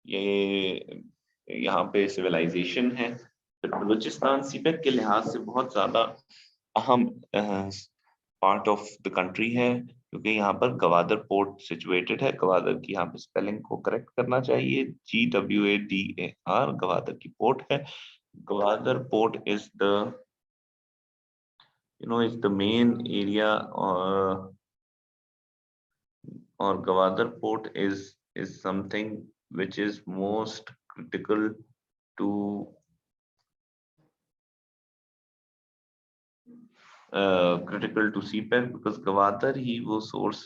ये यहाँ पे सिविलाइजेशन है। फिर बलूचिस्तान सीपेक के लिहाज से बहुत ज्यादा अहम पार्ट ऑफ द कंट्री है, क्योंकि यहाँ पर गवादर पोर्ट सिचुएटेड है। गवादर की यहाँ पे स्पेलिंग को करेक्ट करना चाहिए, GWADAR, गवादर की पोर्ट है। Gwadar port is the is the main area, or Gwadar port is something which is most critical to CPEC, because Gwadar ही वो सोर्स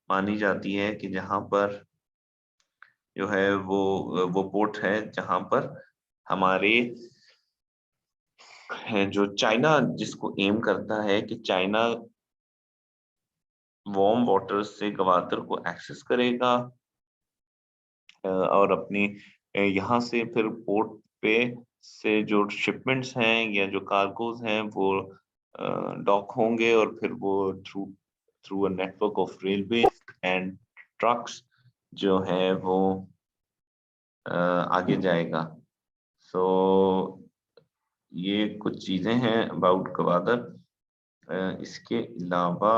मानी जाती है कि जहां पर जो है वो पोर्ट है जहां पर हमारे जो चाइना जिसको एम करता है कि चाइना वार्म वाटर से गवादर को एक्सेस करेगा और अपनी यहाँ से फिर पोर्ट पे से जो शिपमेंट्स हैं या जो कार्गोज हैं वो डॉक होंगे, और फिर वो through a network of railway and trucks जो है वो आगे जाएगा। सो ये कुछ चीजें हैं अबाउट गवादर। इसके अलावा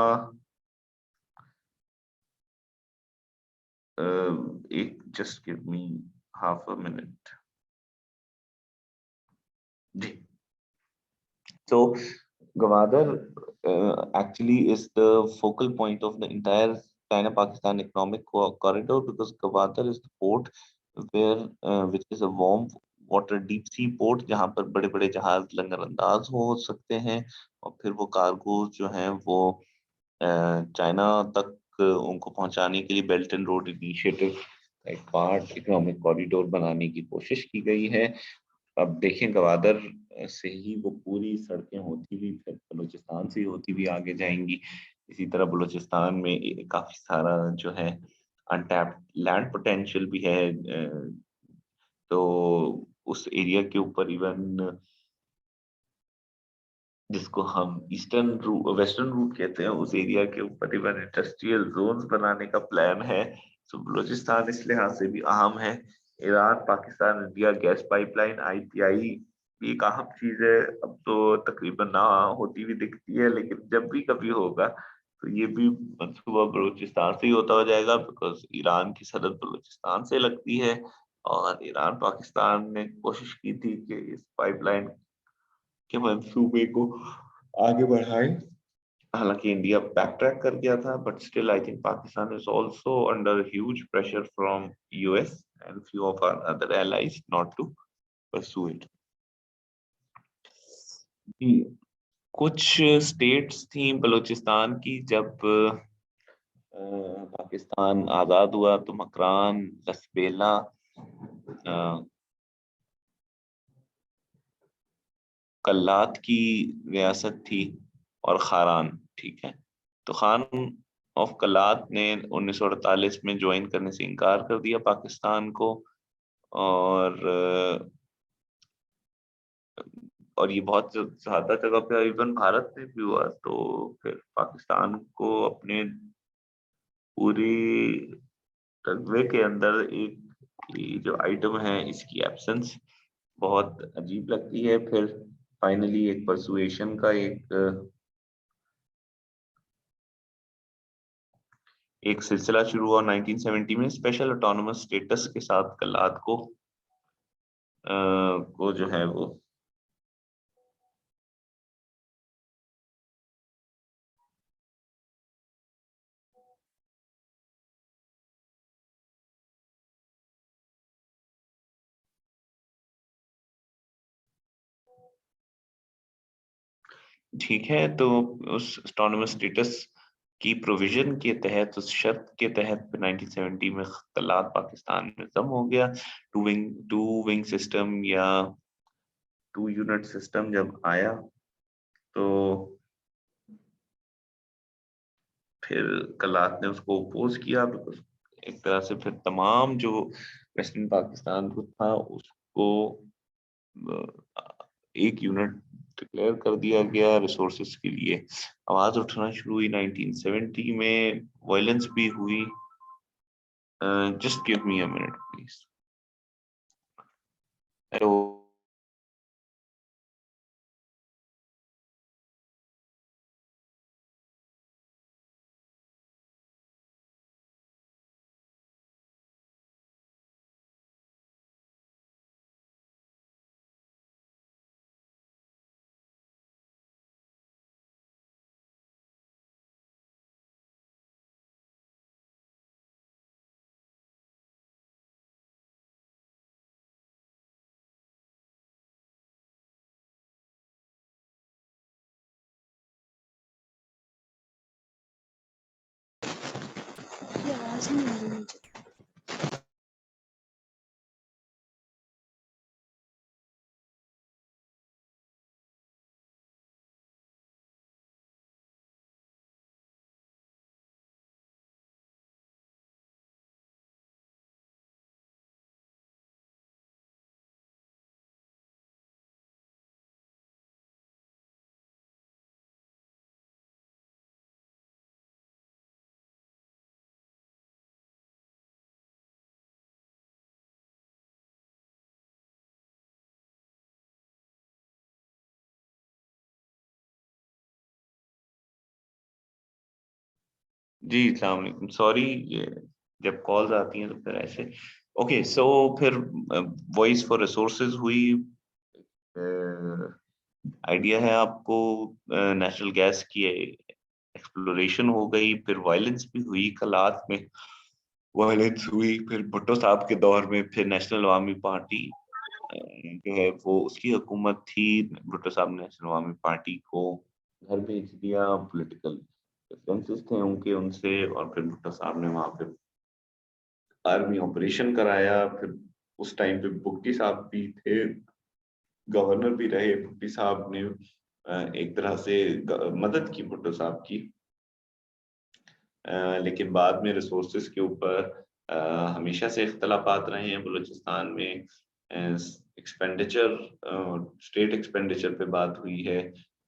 एक just give me half a minute जी। So Gwadar actually is the focal point of the entire China-Pakistan economic corridor, because Gwadar is the port where which is a warm water deep sea port, जहाँ पर बड़े बड़े जहाज लंगरअंदाज हो सकते हैं, और फिर वो कार्गो जो हैं वो चाइना तक उनको पहुंचाने के लिए बेल्ट एंड रोड इनिशिएटिव एक पार्ट इकोनॉमिक कॉरिडोर बनाने की कोशिश की गई है। अब देखें गवादर से ही वो पूरी सड़कें होती हुई फिर बलूचिस्तान से ही होती हुई आगे जाएंगी। इसी तरह बलूचिस्तान में काफी सारा जो है अनटैप्ड लैंड पोटेंशियल भी है, तो उस एरिया के ऊपर इवन जिसको हम वेस्टर्न रूट कहते हैं, उस एरिया के ऊपर इवन इंडस्ट्रियल जोन्स बनाने का प्लान है। तो बलूचिस्तान इस लिहाज से भी अहम है। Iran Pakistan India gas pipeline IPI भी एक अहम चीज है। अब तो तकरीबन ना होती हुई दिखती है, लेकिन जब भी कभी होगा तो ये भी मंसूबा बलूचिस्तान से ही होता हो जाएगा, बिकॉज ईरान की सरहद बलूचिस्तान से लगती है। और ईरान पाकिस्तान ने कोशिश की थी कि इस पाइपलाइन के मंसूबे को आगे बढ़ाए। हालांकि इंडिया बैक ट्रैक कर गया था, but still I think Pakistan is also under huge pressure from US and few of our other allies not to pursue it. कुछ स्टेट्स थी बलूचिस्तान की जब पाकिस्तान आजाद हुआ, तो मकरान, लसबेला, कल्लात की रियासत थी, और खारान। ठीक है, तो खान ऑफ कल्लात ने 1948 में ज्वाइन करने से इनकार कर दिया पाकिस्तान को, और ये बहुत ज्यादा जगह पे इवन भारत में भी हुआ। तो फिर पाकिस्तान को अपने पूरी रकबे के अंदर एक ये जो आइटम है इसकी एब्सेंस बहुत अजीब लगती है। फिर फाइनली एक परसुएशन का एक सिलसिला शुरू हुआ 1970 में, स्पेशल ऑटोनोमस स्टेटस के साथ कल्लात को जो है वो ठीक है। तो उस ऑटोनोमस स्टेटस की प्रोविजन के तहत, उस शर्त के तहत 1970 में कल्लात पाकिस्तान में जम हो गया। टू विंग सिस्टम या 2 यूनिट सिस्टम जब आया, तो फिर कल्लात ने उसको अपोज किया, बिकॉज एक तरह से फिर तमाम जो वेस्टर्न पाकिस्तान को था उसको एक यूनिट डिक्लेयर कर दिया गया रिसोर्सेज के लिए। आवाज उठना शुरू हुई 1970 में, वायलेंस भी हुई। Just give me a minute please. Hello. ये आवाज नहीं आ रही मुझे। जी, अस्सलाम वालेकुम। सॉरी, ये जब कॉल्स आती हैं तो फिर ऐसे। ओके, सो फिर वॉइस फॉर रिसोर्सेज हुई। आइडिया है आपको? नेचुरल गैस की एक्सप्लोरेशन हो गई, फिर वायलेंस भी हुई, कलात में वायलेंस हुई, फिर भुट्टो साहब के दौर में फिर नेशनल अवामी पार्टी जो है वो उसकी हुकूमत थी। भुट्टो साहब ने नेशनल अवामी पार्टी को घर भेज दिया, पॉलिटिकल डिफरेंसेस थे उनके उनसे, और फिर भुट्टो साहब ने वहां पे आर्मी ऑपरेशन कराया। फिर उस टाइम पे भुट्टी साहब भी थे, गवर्नर भी रहे। भुट्टी साहब ने एक तरह से मदद की भुट्टो साहब की। लेकिन बाद में रिसोर्सेज के ऊपर हमेशा से इख्तलाफात रहे हैं बलूचिस्तान में। एक्सपेंडिचर, स्टेट एक्सपेंडिचर पे बात हुई है,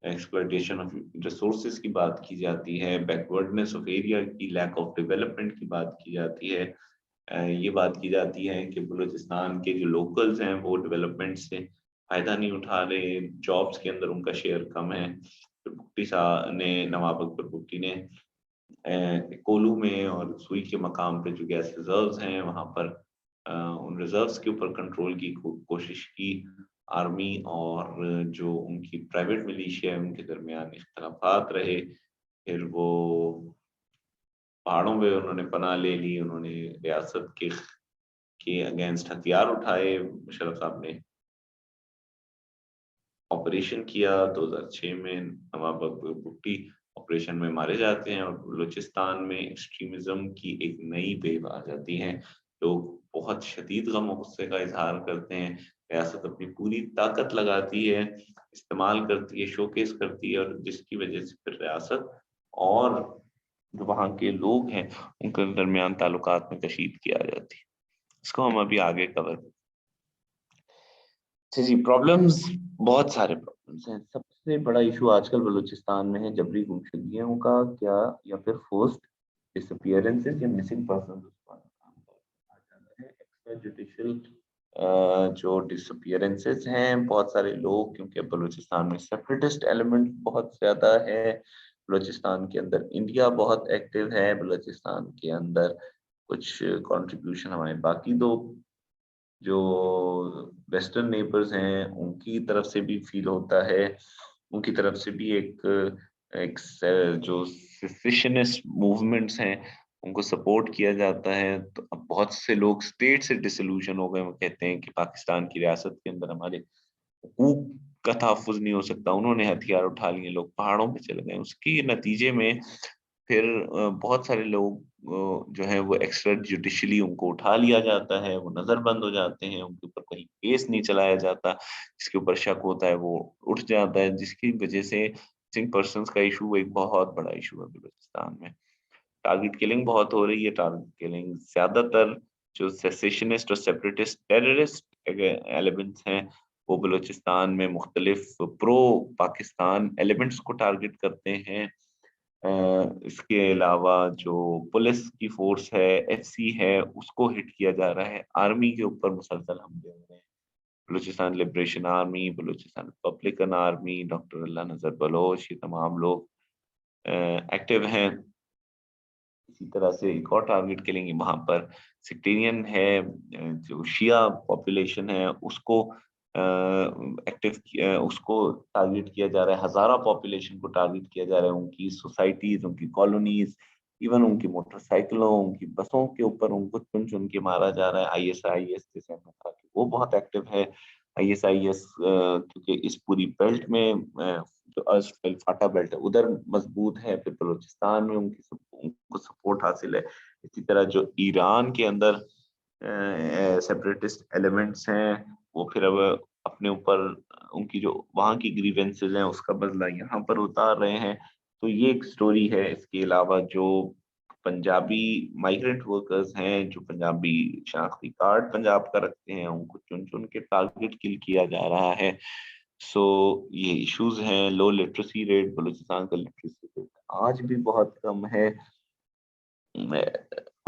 एक्सप्लॉयटेशन ऑफ रिसोर्सेज की बात की जाती है, बैकवर्डनेस ऑफ एरिया की, लैक ऑफ डेवलपमेंट की बात की जाती है। ये बात की जाती है कि बलूचिस्तान के जो लोकल्स हैं वो डेवलपमेंट से फायदा नहीं उठा रहे, जॉब्स के अंदर उनका शेयर कम है। तो भुट्टी साहब ने, नवाब अकबर भुट्टी ने कोलू में और सुई के मकाम पे जो गैस रिजर्व्स हैं वहां पर उन रिजर्व्स के ऊपर कंट्रोल की कोशिश की। आर्मी और जो उनकी प्राइवेट मिलिशिया है उनके दरमियान इख्तलाफात रहे। फिर वो पहाड़ों में उन्होंने पनाह ले ली, उन्होंने रियासत के अगेंस्ट हथियार उठाए। मुशर्रफ साहब ने ऑपरेशन किया 2006 में, नवाब अकबर भुट्टी ऑपरेशन में मारे जाते हैं और बलूचिस्तान में एक्सट्रीमिज्म की एक नई वेव आ जाती है। लोग बहुत शदीद गम और गुस्से का इजहार करते हैं। रियासत अपनी पूरी ताकत लगाती है, इस्तेमाल करती है, शोकेस करती है, और जिसकी वजह से फिर रियासत और जो वहाँ के लोग हैं उनके दरमियान ताल्लुकात में कशीदगी आ जाती है। इसको हम अभी आगे कवर। अच्छा जी, प्रॉब्लम्स, बहुत सारे प्रॉब्लम्स हैं। सबसे बड़ा इशू आजकल बलूचिस्तान में है जबरी गुमशुदगियों का, क्या या फिर फोर्स्ड डिसअपीयरेंसेस या मिसिंग पर्सन है। एक्स्ट्रा जुडिशियल जो डिसअपीयरेंसेस हैं, बहुत सारे लोग, क्योंकि बलूचिस्तान में सेपरेटिस्ट एलिमेंट बहुत ज्यादा है। बलूचिस्तान के अंदर इंडिया बहुत एक्टिव है, बलूचिस्तान के अंदर कुछ कंट्रीब्यूशन हमारे बाकी दो जो वेस्टर्न नेबर्स हैं उनकी तरफ से भी फील होता है। उनकी तरफ से भी एक जो सेसेशनिस्ट मूवमेंट्स हैं उनको सपोर्ट किया जाता है। तो अब बहुत से लोग स्टेट से डिसोल्यूशन हो गए, वो कहते हैं कि पाकिस्तान की रियासत के अंदर हमारे हुकूक का तहफ़्फ़ुज़ नहीं हो सकता। उन्होंने हथियार उठा लिए, लोग पहाड़ों पे चले गए। उसके नतीजे में फिर बहुत सारे लोग जो है वो एक्स्ट्रा जुडिशली उनको उठा लिया जाता है, वो नजरबंद हो जाते हैं, उनके ऊपर कहीं केस नहीं चलाया जाता, जिसके ऊपर शक होता है वो उठ जाता है, जिसकी वजह से मिसिंग पर्सन्स का इशू एक बहुत बड़ा इशू है बलूचिस्तान में। टारगेट किलिंग बहुत हो रही है। टारगेट किलिंग ज्यादातर जो सेसेशनिस्ट और सेपरेटिस्ट टेररिस्ट एलिमेंट्स हैं वो बलूचिस्तान में मुख्तलिफ प्रो पाकिस्तान एलिमेंट्स को टारगेट करते हैं। इसके अलावा जो पुलिस की फोर्स है, एफसी है, उसको हिट किया जा रहा है। आर्मी के ऊपर मुसलसल हमले हो रहे हैं। Balochistan liberation army, Balochistan republican army, doctor Allah Nazar Baloch, ये तमाम लोग एक्टिव हैं। इसी तरह से एक और टारगेट किलिंग वहां पर सेक्टेरियन है, जो शिया पॉपुलेशन है उसको उसको टारगेट किया जा रहा है, हजारा पॉपुलेशन को टारगेट किया जा रहा है, उनकी सोसाइटीज, उनकी कॉलोनीज, इवन उनकी मोटरसाइकिलों, उनकी बसों के ऊपर उनको चुन चुन के मारा जा रहा है। आईएसआईएस जैसे हमने कहा कि वो बहुत एक्टिव है। आईएसआईएस क्योंकि इस पूरी बेल्ट में जो फाटा बेल्ट है उधर मजबूत है, फिर बलूचिस्तान में उनको सपोर्ट हासिल है। इसी तरह जो ईरान के अंदर सेपरेटिस्ट एलिमेंट्स हैं वो फिर अब अपने ऊपर उनकी जो वहाँ की ग्रीवेंसेस हैं उसका बदला यहाँ पर उतार रहे हैं। तो ये एक स्टोरी है। इसके अलावा जो पंजाबी माइग्रेंट वर्कर्स हैं, जो पंजाबी शनाख्ती कार्ड पंजाब का रखते हैं, उनको चुन चुन के टारगेट किल किया जा रहा है। सो ये इश्यूज हैं। लो लिटरेसी रेट, बलूचिस्तान का लिटरेसी रेट आज भी बहुत कम है,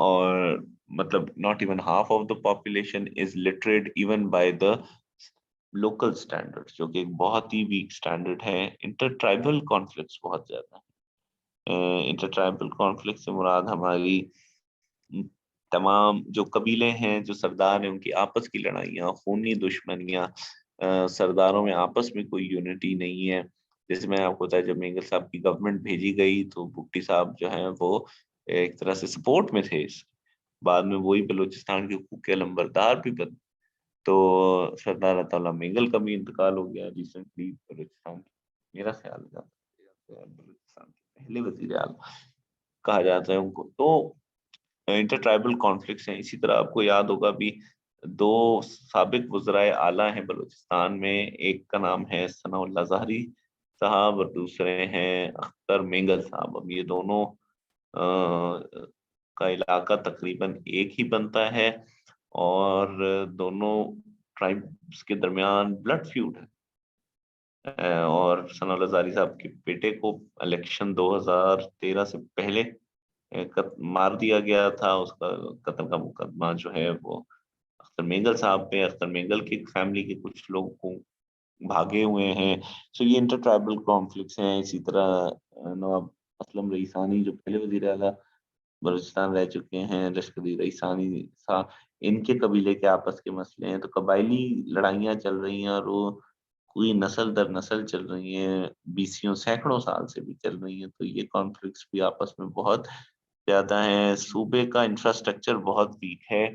और मतलब not even half of the population is literate even by the local standard, जो कि एक बहुत ही वीक स्टैंडर्ड है। इंटर ट्राइबल कॉन्फ्लिक्ट्स बहुत ज्यादा है। इंटर ट्राइबल कॉन्फ्लिक्ट से मुराद हमारी तमाम जो कबीले हैं, जो सरदार हैं, उनकी आपस की लड़ाइयाँ, खूनी दुश्मनियाँ, सरदारों में आपस में कोई यूनिटी नहीं है। जैसे मैं आपको बताया, जब मेंगल साहब की गवर्नमेंट भेजी गई तो भुट्टी साहब जो हैं वो एक तरह से सपोर्ट में थे। बाद में वही बलूचिस्तान के हकूक के लंबरदार भी बने। तो सरदार अताउल्लाह मेंगल का भी इंतकाल हो गया रिसेंटली बलूचिस्तान की। मेरा ख्याल है बलूचिस्तान के पहले वजीर आला कहा जाता है उनको। तो इंटर ट्राइबल कॉन्फ्लिक्ट्स हैं। इसी तरह आपको याद होगा भी दो साबिक वज़राए आला हैं बलूचिस्तान में, एक का नाम है सनाउल्लाह ज़ाहरी साहब और दूसरे हैं अख्तर मेंगल साहब। अब ये दोनों का इलाका तकरीबन एक ही बनता है और दोनों ट्राइब्स के दरमियान ब्लड फ्यूड है। और सनाउल्लाह ज़ाहरी साहब के बेटे को इलेक्शन 2013 से पहले मार दिया गया था। उसका कत्ल का मुकदमा जो है वो अख्तर मेंगल साहब पे, अख्तर मेंगल की फैमिली के कुछ लोग को भागे हुए हैं। सो ये इंटर ट्राइबल कॉन्फ्लिक्ट्स हैं। इसी तरह नवाब असलम रईसानी जो पहले वजीर आला बलूचिस्तान रह चुके हैं, लश्करी रईसानी साहब, इनके कबीले के आपस के मसले हैं। तो कबायली लड़ाइयाँ चल रही हैं और वो कोई नस्ल दर नस्ल चल रही हैं, बीसियों सैकड़ों साल से भी चल रही हैं। तो ये कॉन्फ्लिक्ट्स भी आपस में बहुत ज्यादा है। सूबे का इंफ्रास्ट्रक्चर बहुत वीक है,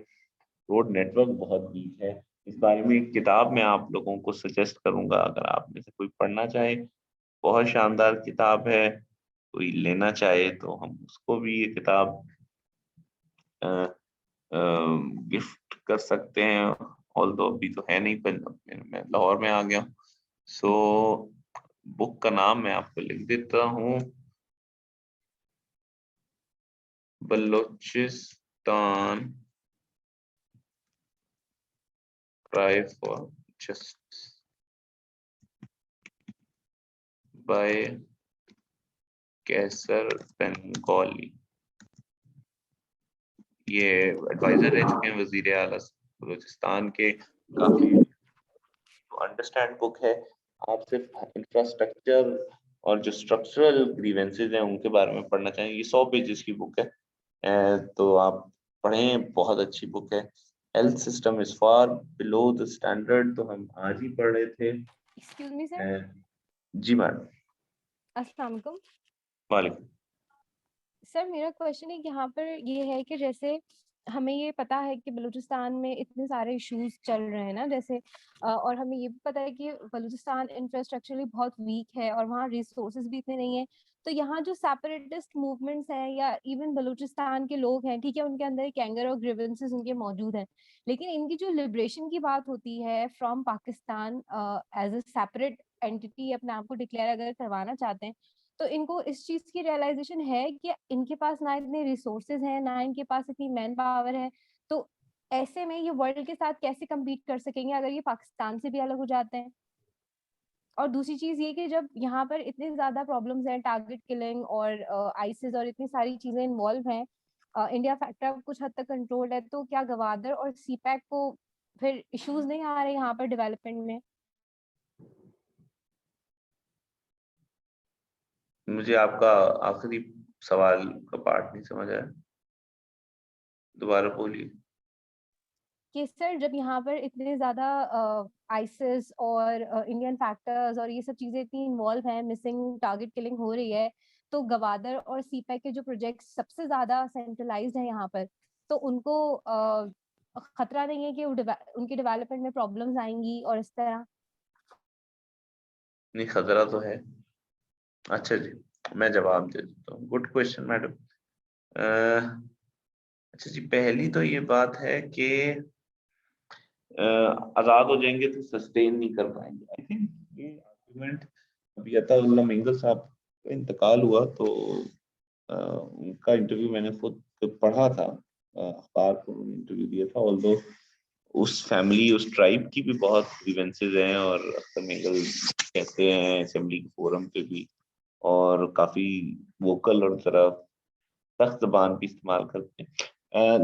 रोड नेटवर्क बहुत वीक है। इस बारे में एक किताब मैं आप लोगों को सजेस्ट करूंगा, अगर आप में से कोई पढ़ना चाहे। बहुत शानदार किताब है, कोई लेना चाहे तो हम उसको भी ये किताब गिफ्ट कर सकते हैं। ऑल्दो अभी तो है नहीं, पर मैं लाहौर में आ गया। सो बुक का नाम मैं आपको लिख देता हूँ, Balochistan Cry for Justice by कैसर बंगाली। ये एडवाइजर रह चुके हैं वजीर आला बलूचिस्तान के। काफी अंडरस्टैंड बुक है। आप सिर्फ इंफ्रास्ट्रक्चर और जो स्ट्रक्चरल ग्रीवेंसेस हैं उनके बारे में पढ़ना चाहेंगे, ये 100 पेजेस की बुक है। तो आप पढ़ें, बहुत अच्छी बुक है। Health system is far below the standard, तो हम आज ही पढ़ रहे थे। Excuse me sir. जी मैडम। अस्सलाम वालेकुम वालेकुम। सर। मेरा क्वेश्चन एक यहाँ पर ये है कि जैसे हमें ये पता है कि बलूचिस्तान में इतने सारे इश्यूज चल रहे हैं ना, जैसे और हमें ये भी पता है कि बलूचिस्तान इंफ्रास्ट्रक्चरली बहुत वीक है और वहाँ रिसोर्सेज भी इतने नहीं है। तो यहाँ जो सेपरेटिस्ट मूवमेंट्स हैं या इवन बलूचिस्तान के लोग हैं, ठीक है, उनके अंदर एक एंगर और ग्रीवेंसेस उनके मौजूद हैं, लेकिन इनकी जो लिबरेशन की बात होती है from Pakistan as a separate entity अपने आप को डिक्लेयर अगर करवाना चाहते हैं, तो इनको इस चीज की रियलाइजेशन है कि इनके पास ना इतने रिसोर्सेज हैं, ना इनके पास इतनी मैन पावर है। तो ऐसे में ये वर्ल्ड के साथ कैसे कम्पीट कर सकेंगे अगर ये पाकिस्तान से भी अलग हो जाते हैं? और दूसरी चीज ये कि जब यहाँ पर इतने ज्यादा प्रॉब्लम्स हैं, टारगेट किलिंग और आईसिस और इतनी सारी चीजें इन्वॉल्व हैं, इंडिया फैक्टर कुछ हद तक कंट्रोल्ड है, तो क्या गवादर और सीपैक को फिर इश्यूज नहीं आ रहे यहाँ पर डेवलपमेंट में? मुझे आपका आखिरी सवाल का पार्ट नहीं समझ आया, दोबारा बोलिए। कि सर जब यहाँ पर इतने ज़्यादा आइसिस और इंडियन फैक्टर्स और ये सब चीज़ें इतनी इन्वॉल्व हैं, मिसिंग टारगेट किलिंग हो रही है, तो गवादर और सीपैक के जो प्रोजेक्ट्स सबसे ज़्यादा सेंट्रलाइज्ड हैं यहाँ पर, तो उनको खतरा नहीं है कि उनकी डेवलपमेंट में प्रॉब्लम्स आएंगी और इस तरह? नहीं, खतरा तो है। अच्छा जी, मैं जवाब दे देता हूँ। Good question madam. अच्छा जी, पहली तो ये बात है कि आजाद हो जाएंगे तो सस्टेन नहीं कर पाएंगे। आई थिंक ये आर्गुमेंट, अभी अताउल्लाह मिंगल साहब का इंतकाल हुआ तो उनका इंटरव्यू मैंने खुद पढ़ा था, अखबार को उन्होंने इंटरव्यू दिया था। ऑल्दो उस फैमिली, उस ट्राइब की भी बहुत ग्रीवेंसेस हैं, और अख्तर मिंगल कहते हैं असेंबली के फोरम पे भी, और काफी वोकल और जरा सख्त जबान भी इस्तेमाल करते हैं।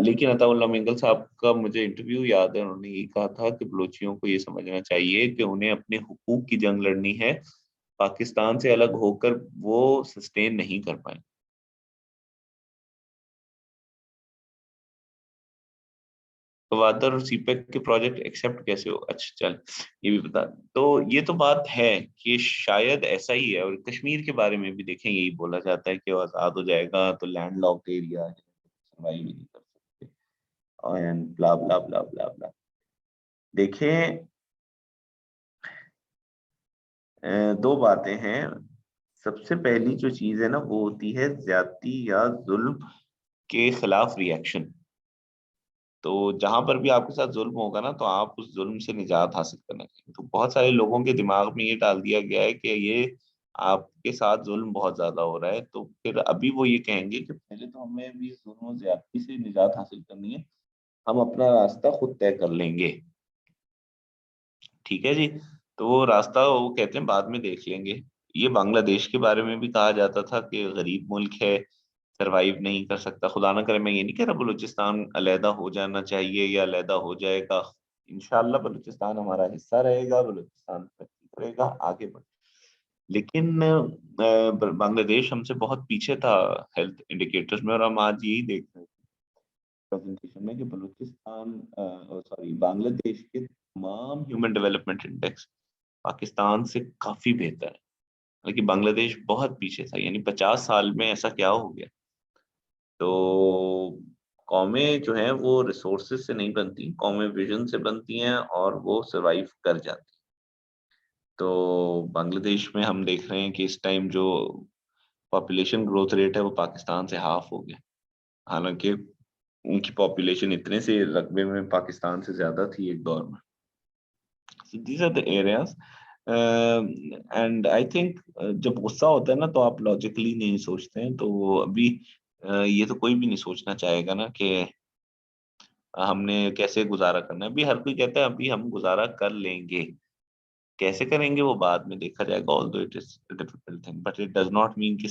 लेकिन अताउल्लाह मिंगल साहब का मुझे इंटरव्यू याद है, उन्होंने ये कहा था कि बलोचियों को ये समझना चाहिए कि उन्हें अपने हुकूक की जंग लड़नी है, पाकिस्तान से अलग होकर वो सस्टेन नहीं कर पाए। गवादर और सीपेक के प्रोजेक्ट एक्सेप्ट कैसे हो? अच्छा चल, ये भी बता दें। तो ये तो बात है कि शायद ऐसा ही है, और कश्मीर के बारे में भी देखें, यही बोला जाता है कि वो आजाद हो जाएगा तो लैंड लॉक्ड एरिया है, सर्वाइव ही नहीं कर सकते, एंड ब्ला ब्ला ब्ला ब्ला ब्ला। देखें, दो बातें हैं। सबसे पहली जो चीज है ना, वो होती है ज्यादती या जुल्म के खिलाफ रिएक्शन। तो जहां पर भी आपके साथ जुल्म होगा ना, तो आप उस जुल्म से निजात हासिल करना चाहिए। तो बहुत सारे लोगों के दिमाग में ये डाल दिया गया है कि ये आपके साथ जुल्म बहुत ज्यादा हो रहा है, तो फिर अभी वो ये कहेंगे कि पहले तो हमें भी इस जुल्म और ज्यादती से निजात हासिल करनी है, हम अपना रास्ता खुद तय कर लेंगे। ठीक है जी। तो वो रास्ता वो कहते हैं बाद में देख लेंगे। ये बांग्लादेश के बारे में भी कहा जाता था कि गरीब मुल्क है, सरवाइव नहीं कर सकता। खुदा ना करे, मैं ये नहीं कह रहा बलूचिस्तान अलहदा हो जाना चाहिए या अलहदा हो जाएगा। इंशाल्लाह बलूचिस्तान हमारा हिस्सा रहेगा, बलूचिस्तान तरक्की करेगा, आगे बढ़े। लेकिन बांग्लादेश हमसे बहुत पीछे था हेल्थ इंडिकेटर्स में, और हम आज यही देख रहे हैं प्रेजेंटेशन में कि बलूचिस्तान, सॉरी, बांग्लादेश के तमाम ह्यूमन डेवलपमेंट इंडेक्स पाकिस्तान से काफी बेहतर है। हालांकि बांग्लादेश बहुत पीछे था, यानी 50 साल में ऐसा क्या हो गया। तो कौमें जो हैं वो रिसोर्सेज से नहीं बनती, कौमें विजन से बनती हैं, और वो सरवाइव कर जाती। तो बांग्लादेश में हम देख रहे हैं कि इस टाइम जो पॉपुलेशन ग्रोथ रेट है वो पाकिस्तान से हाफ हो गया। हालांकि उनकी पॉपुलेशन इतने से रकबे में पाकिस्तान से ज्यादा थी एक दौर में। So these are the areas, and I think जब गुस्सा होता है ना, तो आप लॉजिकली नहीं सोचते हैं। तो अभी ये तो कोई भी नहीं सोचना चाहेगा ना कि हमने कैसे गुजारा करना है। अभी हर कोई कहता है अभी हम गुजारा कर लेंगे, कैसे करेंगे वो बाद में देखा जाएगा। Although it is difficult thing, but it does not mean कि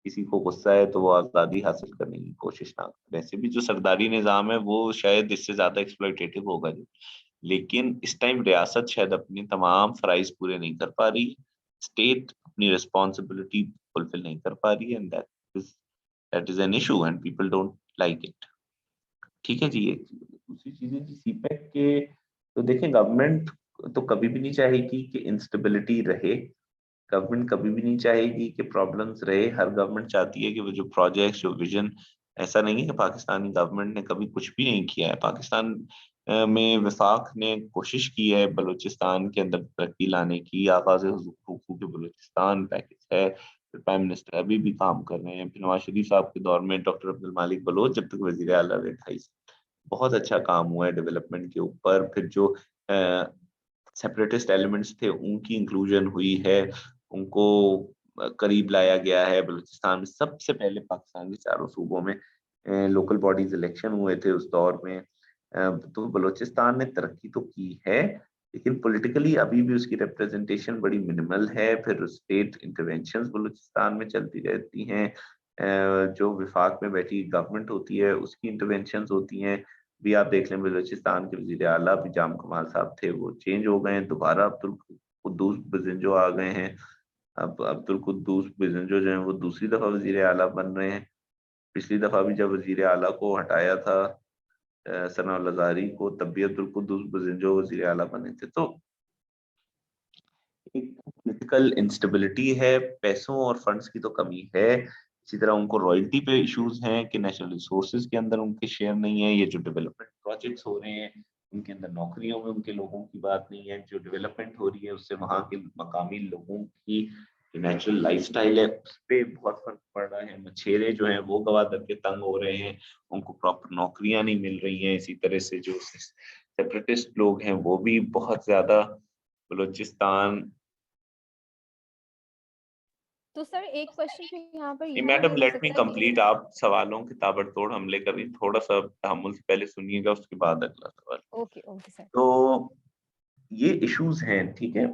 किसी को गुस्सा है तो वो आजादी हासिल करने की कोशिश ना करे। वैसे भी जो सरदारी निजाम है वो शायद इससे ज्यादा एक्सप्लॉइटेटिव होगा जी। लेकिन इस टाइम रियासत शायद अपनी तमाम फराइज पूरे नहीं कर पा रही, स्टेट अपनी रिस्पॉन्सिबिलिटी फुलफिल नहीं कर पा रही है, and that is an issue and people don't like it. ठीक है जी। एक दूसरी चीजें जी, सीपैक के, तो देखें, गवर्नमेंट तो कभी भी नहीं चाहेगी कि इंस्टेबिलिटी रहे, गवर्नमेंट कभी भी नहीं चाहेगी कि प्रॉब्लम्स रहे। हर गवर्नमेंट चाहती है कि वो जो प्रोजेक्ट्स, जो विजन, ऐसा नहीं है कि पाकिस्तानी गवर्नमेंट ने कभी कुछ भी नहीं किया है। पाकिस्तान में वफाक ने कोशिश की है बलूचिस्तान के अंदर तरक्की लाने की। आगाज हुकूक बलूचिस्तान पैकेज है, प्राइम मिनिस्टर अभी भी काम कर रहे हैं। फिर नवाज शरीफ साहब के दौर में डॉक्टर अब्दुल मालिक बलोच जब तक वजीर आला रहे 28, बहुत अच्छा काम हुआ है डेवलपमेंट के ऊपर। फिर जो सेपरेटिस्ट एलिमेंट्स थे उनकी इंक्लूजन हुई है, उनको करीब लाया गया है। बलूचिस्तान में सबसे पहले पाकिस्तान के चारों सूबों में लोकल बॉडीज इलेक्शन हुए थे उस दौर में। तो बलूचिस्तान ने तरक्की तो की है, लेकिन पॉलिटिकली अभी भी उसकी रिप्रेजेंटेशन बड़ी मिनिमल है। फिर स्टेट इंटरवेंशंस बलूचिस्तान में चलती रहती हैं, जो विफाक में बैठी गवर्नमेंट होती है उसकी इंटरवेंशंस होती हैं। भी आप देख लें, बलूचिस्तान के वजीर आला बिजाम कमाल साहब थे, वो चेंज हो गए हैं, दोबारा अब्दुल कुद्दूस बिजंजो आ गए हैं। अब अब्दुल कुद्दूस बिजंजो जो है वो दूसरी दफा वजीर आला बन रहे हैं। पिछली दफा भी जब वजीर आला को हटाया था सना लजारी को, तब भी अब्दुल कुद्दूस बिजंजो वजीर आला बने थे। तो एक पॉलिटिकल इंस्टेबिलिटी है, पैसों और फंड्स की तो कमी है। इसी तरह उनको रॉयल्टी पे इश्यूज हैं कि नेशनल रिसोर्सेज के अंदर उनके शेयर नहीं है। ये जो डेवलपमेंट प्रोजेक्ट्स हो रहे हैं उनके अंदर नौकरियों में उनके लोगों की बात नहीं है। जो डेवलपमेंट हो रही है उससे वहाँ के मकामी लोगों की जो नेचुरल लाइफस्टाइल है उस पर बहुत फर्क पड़ रहा है। मछेरे जो हैं वो गवादर के तंग हो रहे हैं, उनको प्रॉपर नौकरियां नहीं मिल रही हैं। इसी तरह से जो सेपरेटिस्ट लोग हैं वो भी बहुत ज्यादा बलूचिस्तान। तो सर एक क्वेश्चन फिर यहाँ पर नहीं यह मैडम, भी हो लेट मी सकता है कि कंप्लीट। आप सवालों के ताबड़तोड़ हमले कभी थोड़ा सा तहम्मुल से पहले सुनिएगा, उसके बाद अगला सवाल। Okay okay sir. तो ये इश्यूज हैं, ठीक है।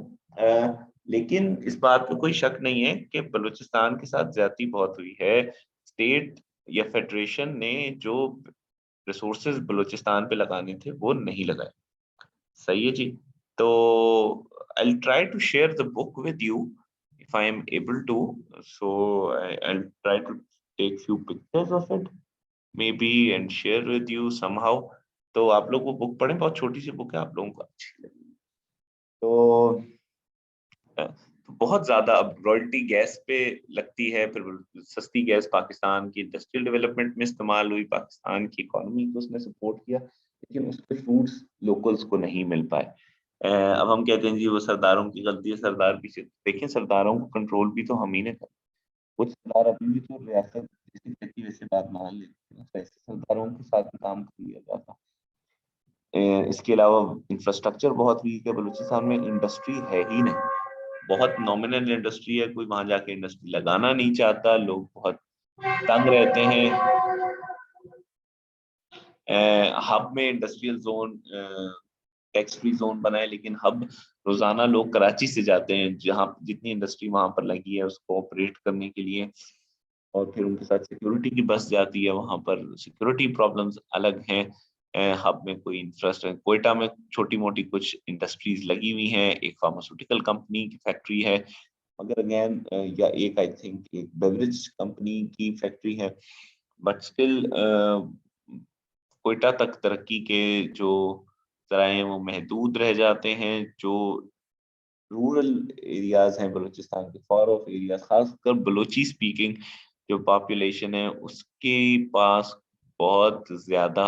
लेकिन इस बात पे कोई शक नहीं है कि बलूचिस्तान के साथ ज्यादती बहुत हुई है। स्टेट या फेडरेशन ने जो रिसोर्सेज बलूचिस्तान पे लगाने थे वो नहीं लगाए। सही है जी। तो I'll try to share the book with you if I am able to. So I'll try to take few pictures of it maybe and share with you somehow. तो आप लोग वो बुक पढ़ें, बहुत छोटी सी बुक है, आप लोगों को अच्छी लगेगी। तो तो बहुत ज्यादा अब रॉयल्टी गैस पे लगती है। फिर सस्ती गैस पाकिस्तान की इंडस्ट्रियल डेवलपमेंट में इस्तेमाल हुई, पाकिस्तान की इकोनॉमी को उसने सपोर्ट किया, लेकिन उसके फ्रूट्स लोकल्स को नहीं मिल पाए। अब हम कहते हैं जी वो सरदारों की गलती है, सरदार पीछे। देखिए सरदारों को कंट्रोल भी तो हम ही ने करा। कुछ सरदार अभी भी तो रियासत जैसी कहती वैसे बात मान लेते हैं, तो ऐसे सरदारों के साथ भी काम कर लिया जाता। इसके अलावा इंफ्रास्ट्रक्चर बहुत वीक है, बलूचिस्तान में इंडस्ट्री है ही नहीं। बहुत नॉमिनल इंडस्ट्री है, कोई वहां जाके इंडस्ट्री लगाना नहीं चाहता, लोग बहुत तंग रहते हैं। हब में industrial zone, tax free zone बनाए, लेकिन हब रोजाना लोग कराची से जाते हैं जहाँ जितनी इंडस्ट्री वहां पर लगी है उसको ऑपरेट करने के लिए, और फिर उनके साथ सिक्योरिटी की बस जाती है, वहां पर सिक्योरिटी प्रॉब्लम्स अलग हैं। हब में कोई इंफ्रास्ट्रक्चर, कोयटा में छोटी मोटी कुछ इंडस्ट्रीज लगी हुई हैं, एक फार्मास्यूटिकल कंपनी की फैक्ट्री है, मगर अगेन या एक आई थिंक एक बेवरेज कंपनी की फैक्ट्री है। बट स्टिल कोयटा तक तरक्की के जो जराए हैं वो महदूद रह जाते हैं। जो रूरल एरियाज हैं बलूचिस्तान के, फार ऑफ एरियाज, खासकर बलोची स्पीकिंग जो पॉपुलेशन है उसके पास बहुत ज्यादा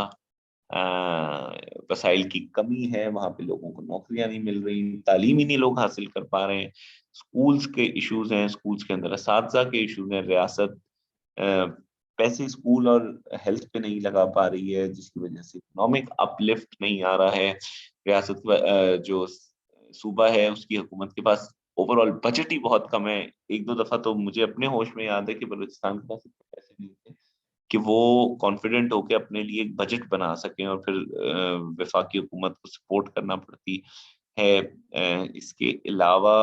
वसाइल की कमी है। वहां पे लोगों को नौकरियां नहीं मिल रही, तालीम ही नहीं लोग हासिल कर पा रहे हैं। स्कूल्स के इश्यूज हैं, स्कूल्स के अंदर असातिज़ा के इश्यूज हैं। रियासत पैसे स्कूल और हेल्थ पे नहीं लगा पा रही है, जिसकी वजह से इकोनॉमिक अपलिफ्ट नहीं आ रहा है। रियासत जो सूबा है उसकी हुकूमत के पास ओवरऑल बजट ही बहुत कम है। एक दो दफा तो मुझे अपने होश में याद है कि बलूचिस्तान के पास इतने पैसे नहीं थे कि वो कॉन्फिडेंट होकर अपने लिए एक बजट बना सकें, और फिर वफाकी हुकूमत को सपोर्ट करना पड़ती है। इसके अलावा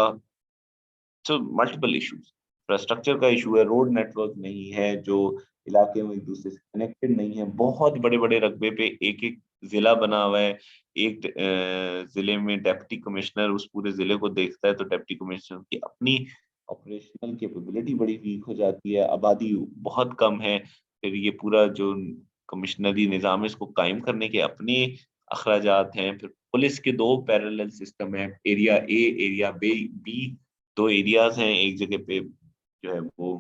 तो मल्टीपल इश्यूज, इंफ्रास्ट्रक्चर का इशू है, रोड नेटवर्क नहीं है, जो इलाके में एक दूसरे से कनेक्टेड नहीं है। बहुत बड़े बड़े रकबे पे एक एक जिला बना हुआ है। एक जिले में डेप्टी कमिश्नर उस पूरे जिले को देखता है, तो डेप्टी कमिश्नर की अपनी ऑपरेशनल कैपेबिलिटी बड़ी वीक हो जाती है, आबादी बहुत कम है। फिर ये पूरा जो कमिश्नरी निज़ाम है इसको कायम करने के अपने अखराजात हैं। फिर पुलिस के दो पैरेलल सिस्टम है, एरिया ए एरिया बी, दो एरियाज हैं। एक जगह पे जो है वो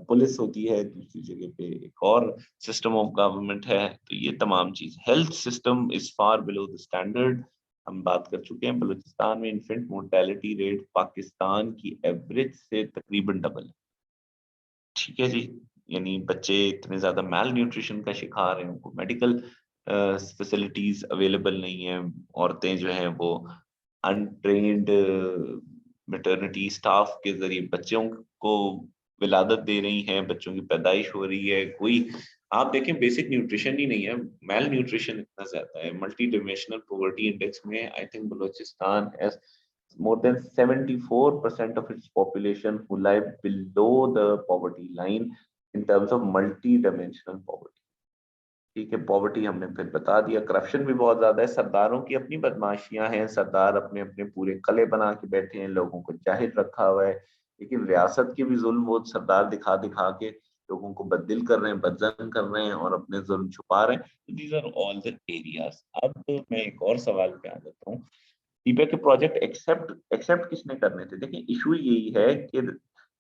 पुलिस होती है, दूसरी जगह पे एक और सिस्टम ऑफ गवर्नमेंट है। तो ये तमाम चीज, health system is far below the standard, हम बात कर चुके हैं। बलूचिस्तान में इन्फेंट मोर्टेलिटी रेट पाकिस्तान की एवरेज से तकरीबन डबल है, ठीक है जी। यानी बच्चे इतने ज्यादा मैल न्यूट्रिशन का शिकार हैं, उनको मेडिकल फैसिलिटीज अवेलेबल नहीं है। औरतें जो हैं वो अनट्रेन्ड मैटरनिटी स्टाफ के जरिए बच्चों को विलादत दे रही हैं, बच्चों की पैदाइश हो रही है। कोई आप देखें बेसिक न्यूट्रिशन ही नहीं है, मेल न्यूट्रिशन इतना ज्यादा है। मल्टी डिमेंशनल पॉवर्टी इंडेक्स में I think Balochistan has more than 74% of its population who live below the poverty line in terms of multi-dimensional poverty. ठीक है, पॉवर्टी हमने फिर बता दिया, करप्शन भी बहुत ज्यादा है, सरदारों की अपनी बदमाशियां हैं, सरदार अपने अपने पूरे कले बना के बैठे हैं, लोगों को जाहिर रखा हुआ है, लेकिन रियासत के भी जुल्म वो सरदार दिखा दिखा के लोगों को बददिल कर रहे हैं, बदजन कर रहे हैं और अपने जुल्म छुपा रहे हैं। These are all the areas. अब मैं एक और सवाल पे आ जाता हूँ, सीबीआई के प्रोजेक्ट एक्सेप्ट एक्सेप्ट किसने करने थे? देखिए इशू यही है कि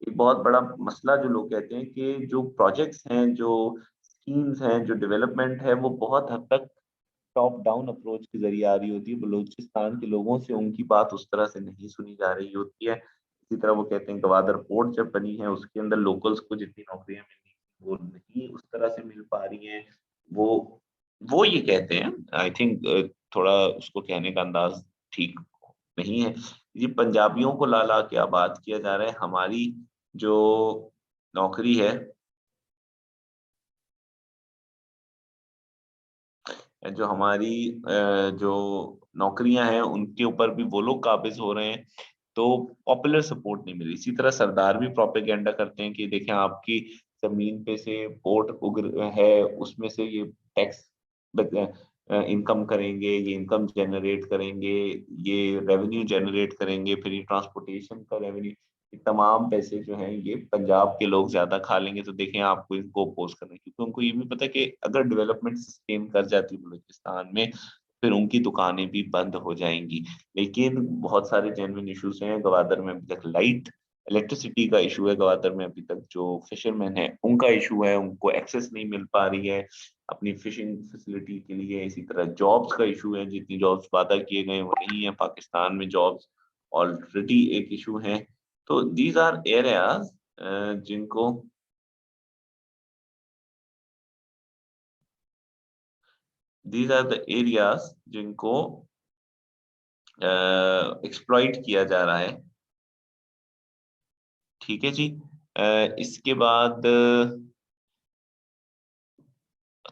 एक बहुत बड़ा मसला जो लोग कहते हैं कि जो प्रोजेक्ट्स हैं, जो स्कीम्स हैं, जो डेवलपमेंट है, वो बहुत हद तक टॉप डाउन अप्रोच के जरिए आ रही होती है, बलूचिस्तान के लोगों से उनकी बात उस तरह से नहीं सुनी जा रही होती है। इसी तरह वो कहते हैं गवादर पोर्ट जब बनी है उसके अंदर लोकल्स को जितनी नौकरियां मिलनी थी, वो नहीं उस तरह से मिल पा रही हैं। वो वो ये कहते हैं, आई थिंक थोड़ा उसको कहने का अंदाज ठीक नहीं है, ये पंजाबियों को ला ला के आबाद किया जा रहा है, हमारी जो नौकरी है, जो हमारी जो नौकरियां हैं उनके ऊपर भी वो लोग काबिज हो रहे हैं, तो पॉपुलर सपोर्ट नहीं मिल रही। इसी तरह सरदार भी प्रोपेगेंडा करते हैं कि देखें आपकी जमीन पे से पोर्ट है, उसमें से ये टैक्स इनकम करेंगे, ये इनकम जनरेट करेंगे, ये रेवेन्यू जनरेट करेंगे, फिर ये ट्रांसपोर्टेशन का रेवेन्यू, ये तमाम पैसे जो हैं ये पंजाब के लोग ज्यादा खा लेंगे। तो देखें आपको इनको अपोज करना है, क्योंकि उनको ये भी पता है कि अगर डेवलपमेंट सस्टेन कर जाती है बलूचिस्तान में, फिर उनकी दुकानें भी बंद हो जाएंगी। लेकिन बहुत सारे जेन्युइन इश्यूज हैं गवादर में, अभी तक लाइट इलेक्ट्रिसिटी का इशू है गवादर में, अभी तक जो फिशरमैन है उनका इशू है, उनको एक्सेस नहीं मिल पा रही है अपनी फिशिंग फैसिलिटी के लिए। इसी तरह जॉब्स का इशू है, जितनी जॉब्स वादा किए गए वो नहीं है पाकिस्तान में, जॉब्स ऑलरेडी एक इशू है। तो दीज आर एरियाज जिनको दीज आर द एरियाज जिनको एक्सप्लॉइट किया जा रहा है। ठीक है जी। इसके बाद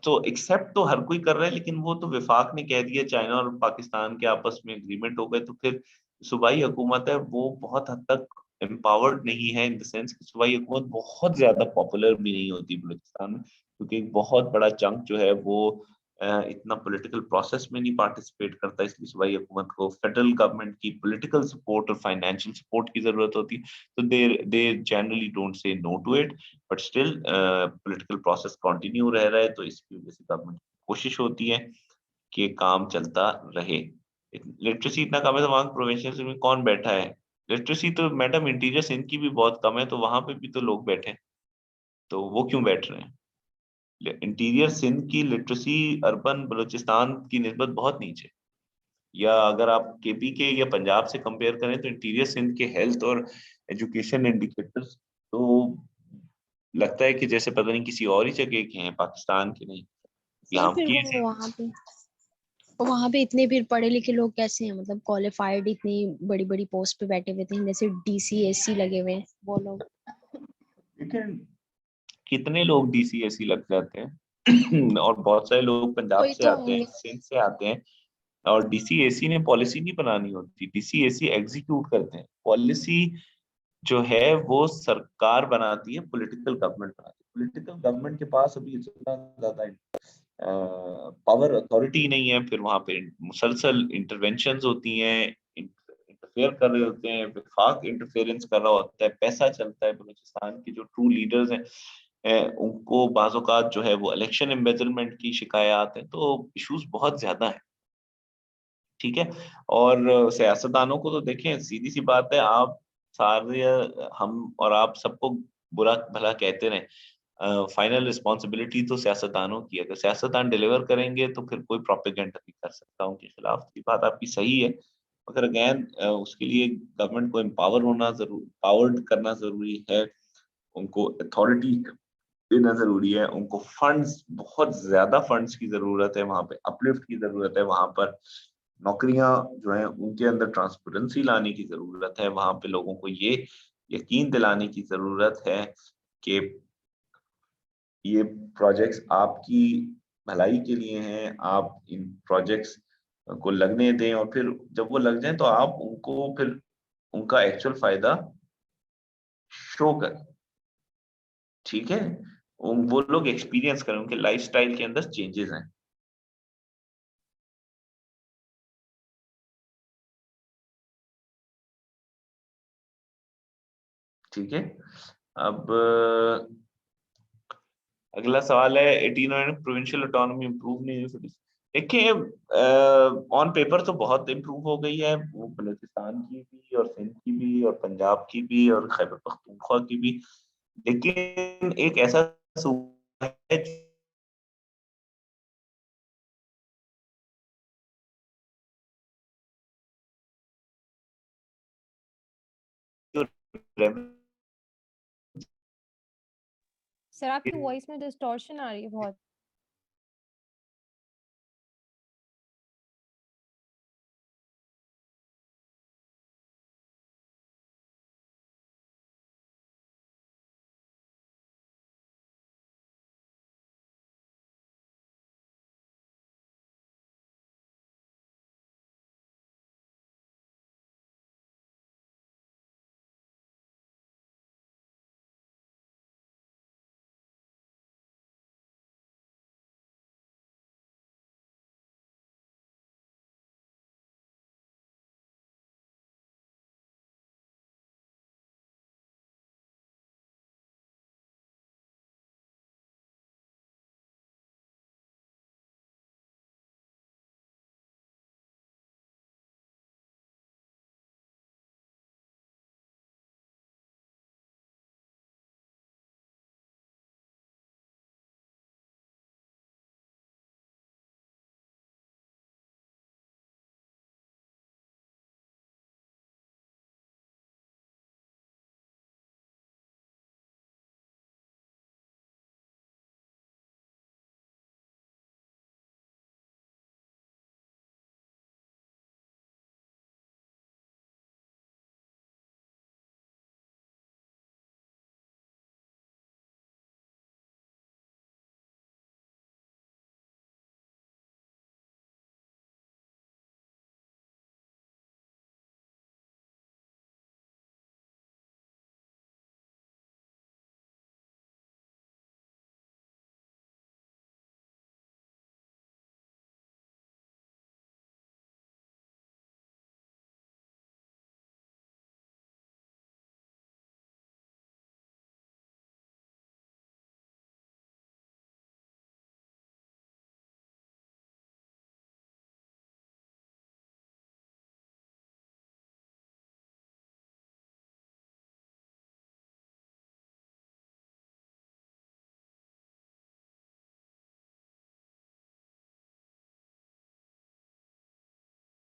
तो एक्सेप्ट तो हर कोई कर रहा है, लेकिन वो तो विफाक ने कह दिया, चाइना और पाकिस्तान के आपस में एग्रीमेंट हो गए, तो फिर सूबाई हुकूमत है वो बहुत हद तक एम्पावर्ड नहीं है, इन द सेंस कि सूबाई हुकूमत बहुत ज्यादा पॉपुलर भी नहीं होती बलूचिस्तान में, क्योंकि एक बहुत बड़ा चंक जो है वो इतना पॉलिटिकल प्रोसेस में नहीं पार्टिसिपेट करता, इसलिए सूबाई हुकूमत को फेडरल गवर्नमेंट की पॉलिटिकल सपोर्ट और फाइनेंशियल सपोर्ट की जरूरत होती है। तो they generally don't say no to it, but still political process continue रह रहा है, तो इसकी वजह से गवर्नमेंट की कोशिश होती है कि काम चलता रहे। लिटरेसी इतना कम है तो वहाँ प्रोविंशियल में कौन बैठा है? लिटरेसी तो मैडम इंटीरियर सिंध की भी बहुत कम है, तो वहां पे भी तो लोग बैठे हैं, तो वो क्यों बैठ रहे हैं? इंटीरियर सिंध की लिटरेसी अर्बन बलूचिस्तान की निस्बत बहुत नीचे, या अगर आप केपी के या पंजाब से कंपेयर करें तो इंटीरियर सिंध के हेल्थ और एजुकेशन इंडिकेटर्स तो लगता है कि जैसे पता नहीं किसी और ही जगह के हैं, पाकिस्तान के नहीं। सर यहाँ फिर की वो वहां पे इतने भी पढ़े लिखे लोग कैसे हैं, मतलब क्वालिफाइड इतनी बड़ी बड़ी पोस्ट पे बैठे हुए थे, जैसे डीसीएससी लगे हुए हैं वो लोग। लेकिन कितने लोग डीसीएससी लग जाते हैं और बहुत सारे लोग पंजाब कोई से तो आते हैं, होंगे। सिंध से आते हैं, और डीसीएससी ने पॉलिसी नहीं बनानी होती, डीसीएससी एग्जीक्यूट करते हैं पॉलिसी, जो है वो सरकार बनाती है, पॉलिटिकल गवर्नमेंट बनाती है। पॉलिटिकल गवर्नमेंट के पास अभी इतना ज्यादा पावर अथॉरिटी नहीं है, फिर वहां पे मुसलसल इंटरवेंशंस होती हैं, इंटरफेयर कर रहे होते हैं, विफाक इंटरफेरेंस कर रहा होता है, पैसा चलता है। बलूचिस्तान के जो ट्रू लीडर्स हैं उनको बाज़-औक़ात जो है वो इलेक्शन एम्बेजलमेंट की शिकायत है, तो इश्यूज बहुत ज्यादा है। ठीक है, और सियासतदानों को तो देखें, सीधी सी बात है, आप सारे हम और आप सबको बुरा भला कहते रहे, फाइनल रिस्पॉन्सिबिलिटी तो सियासतदानों की है। अगर सियासतदान डिलीवर करेंगे तो फिर कोई प्रोपेगेंडा नहीं कर सकता उनके खिलाफ, ये बात आपकी सही है। मगर अगेन उसके लिए गवर्नमेंट को पावर्ड करना जरूरी है, उनको अथॉरिटी देना जरूरी है, उनको फंड्स, बहुत ज्यादा फंड्स की जरूरत है, वहां पे अपलिफ्ट की जरूरत है, वहां पर नौकरियां जो है उनके अंदर ट्रांसपेरेंसी लाने की जरूरत है, वहां पे लोगों को ये यकीन दिलाने की जरूरत है कि ये प्रोजेक्ट्स आपकी भलाई के लिए हैं, आप इन प्रोजेक्ट्स को लगने दें, और फिर जब वो लग जाएं तो आप उनको फिर उनका एक्चुअल फायदा शो करें। ठीक है, वो लोग एक्सपीरियंस करें, उनके लाइफस्टाइल के अंदर चेंजेस हैं। ठीक है। अब अगला सवाल है 18 प्रोविंशियल ऑटोनॉमी इंप्रूव नहीं हुई। देखिए ऑन पेपर तो बहुत इम्प्रूव हो गई है, वो बलूचिस्तान की भी और सिंध की भी और पंजाब की भी और खैबर पख्तूनख्वा की भी। लेकिन एक ऐसा सूबा है जो सर आपकी वॉइस में डिस्टॉर्शन आ रही है बहुत।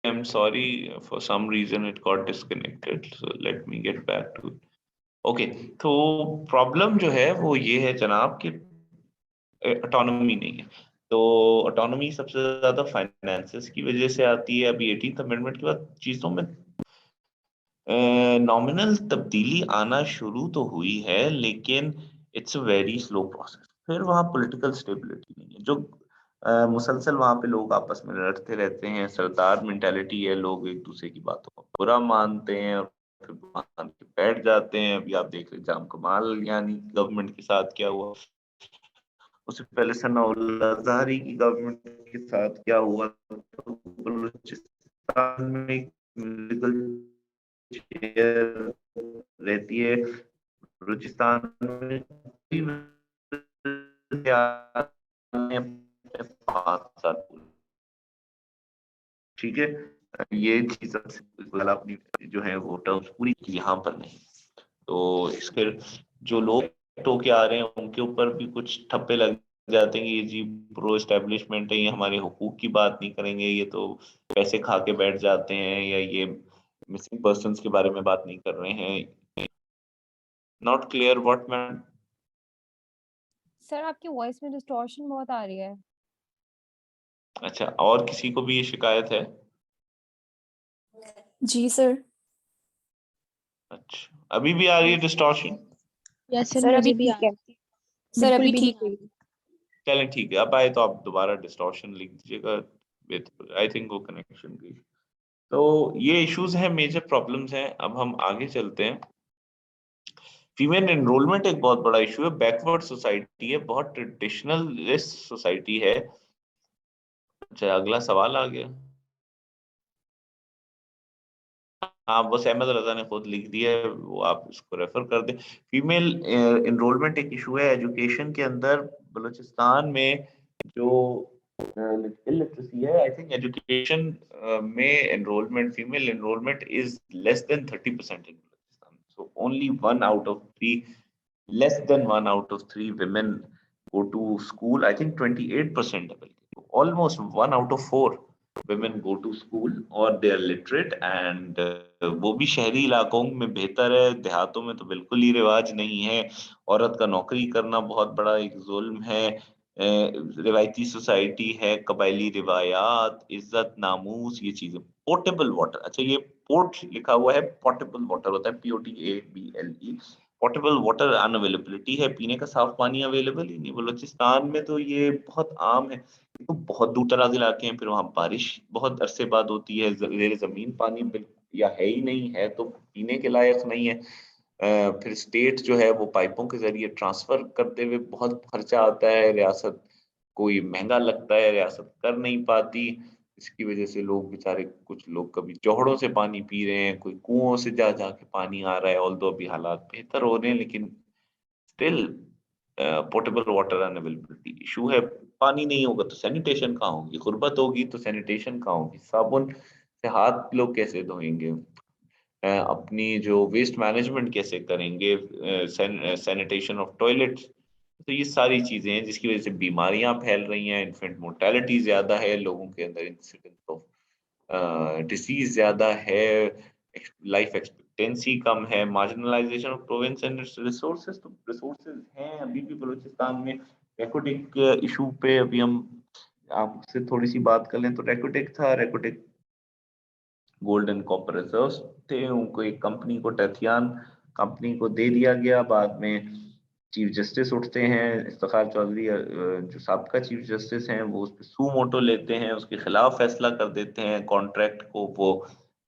I'm sorry, for some reason it got disconnected. So let me get back to it. Okay, तो प्रॉब्लम जो है वो ये है जनाब कि ऑटोनॉमी नहीं है। तो ऑटोनॉमी सबसे ज्यादा फाइनेंसेस की वजह से आती है। अभी 18th अमेंडमेंट के बाद चीजों में नॉमिनल तब्दीली आना शुरू तो हुई है, लेकिन it's a very slow process. फिर वहाँ पॉलिटिकल स्टेबिलिटी नहीं है, जो मुसलसल वहाँ पे लोग आपस में लड़ते रहते हैं। सरदार मेंटालिटी है, लोग एक दूसरे की बातों को बुरा मानते हैं और फिर मान के बैठ जाते हैं। अभी आप देख रहे जाम कमाल यानी गवर्नमेंट के साथ क्या हुआ, उससे पहले सनाउल्लाह अज़हरी की गवर्नमेंट के साथ क्या हुआ। तो बलूचिस्तान में एक म्यूजिकल रहती है, बलूचिस्तान में 5 साल। ठीक है, ये चीज अपनी जो है वो टर्म्स पूरी यहाँ पर नहीं। तो इसके जो लोग टोके आ रहे हैं उनके ऊपर भी कुछ ठप्पे लग जाते हैं कि ये जी प्रो एस्टेब्लिशमेंट है, ये हमारे हुकूक की बात नहीं करेंगे, ये तो पैसे खा के बैठ जाते हैं, या ये मिसिंग पर्सन्स के बारे में बात नहीं कर रहे हैं। Not clear what ma'am. Sir आपकी वॉइस में डिस्टॉर्शन बहुत आ रही है। अच्छा, और किसी को भी ये शिकायत है? जी सर। अच्छा, अभी भी आ रही है डिस्टॉर्शन? यस सर, सर अभी मुझे भी ठीक है। सर बिल्कुल अभी भी ठीक नहीं है। चलें ठीक है, अब आए तो आप दोबारा डिस्टॉर्शन लिख दीजिएगा। आई थिंक वो कनेक्शन की। तो ये इश्यूज हैं, मेजर प्रॉब्लम्स हैं। अब हम आगे चलते हैं। फीमेल एनरोलमेंट एक बहुत बड़ा इशू है, बैकवर्ड सोसाइटी है, बहुत ट्रेडिशनलिस्ट सोसाइटी है। अच्छा, अगला सवाल आ गया। हाँ, बस अहमद रजा ने खुद लिख दिया है, वो आप इसको रेफर कर दें। फीमेल एनरोलमेंट एक इशू है एजुकेशन के अंदर। बलूचिस्तान में जो इलिटरेसी है, आई थिंक एजुकेशन में enrolment, female enrolment is less than 30% in Balochistan. So only 1 out of 3, less than 1 out of 3 women go to school. I think 28% है बल्कि, almost 1 out of 4 women go to school और they are literate and वो भी शहरी इलाकों में बेहतर है, देहातों में तो बिल्कुल ही रिवाज नहीं है। औरत का नौकरी करना बहुत बड़ा एक जुल्म है। रिवायती सोसाइटी है, कबायली रिवायात, इज्जत, नामूस, ये चीजें। पोर्टेबल वाटर, अच्छा ये पोर्ट लिखा हुआ है, पोर्टेबल वाटर होता है, POTABLE। पोर्टेबल वाटर अनअवेलेबिलिटी है, पीने का साफ पानी अवेलेबल ही नहीं। बलूचिस्तान में तो ये बहुत आम है। तो बहुत दूर दराज इलाके हैं, फिर वहाँ बारिश बहुत अरसे बाद होती है, जेर जमीन पानी या है ही नहीं है तो पीने के लायक नहीं है। फिर स्टेट जो है वो पाइपों के जरिए ट्रांसफर करते हुए बहुत खर्चा आता है, रियासत कोई महंगा लगता है, रियासत कर नहीं पाती। इसकी वजह से लोग बेचारे, कुछ लोग कभी जोहड़ों से पानी पी रहे हैं, कोई कुओं से जा जा के पानी आ रहा है। ऑल्दो अभी हालात बेहतर हो रहे हैं, लेकिन still portable water availability issue है। पानी नहीं होगा तो सैनिटेशन कहाँ होगी, गुर्बत होगी तो सैनिटेशन कहाँ होगी, साबुन से हाथ लोग कैसे धोएंगे, अपनी जो वेस्ट मैनेजमेंट कैसे करेंगे, सैनिटेशन ऑफ टॉयलेट्स। तो ये सारी चीजें हैं जिसकी वजह से बीमारियां फैल रही हैं, इन्फेंट मोर्टेलिटी ज्यादा है, लोगों के अंदर इंसिडेंस ऑफ डिसीज ज्यादा है, लाइफ एक्सपेक्टेंसी कम है, marginalisation of province and resources. तो रिसोर्सेज हैं अभी भी बलूचिस्तान में। रेकोटिक इशू पे अभी हम आपसे थोड़ी सी बात कर लें तो रेकोटिक था, रेकोटिक गोल्ड एंड कॉपर रिजर्व्स थे, उनको एक कंपनी को, टेथियान कंपनी को दे दिया गया। बाद में चीफ जस्टिस उठते हैं इफ्तिखार चौधरी, जो साबका चीफ जस्टिस हैं, वो उस पर सू मोटो लेते हैं, उसके खिलाफ फैसला कर देते हैं, कॉन्ट्रैक्ट को वो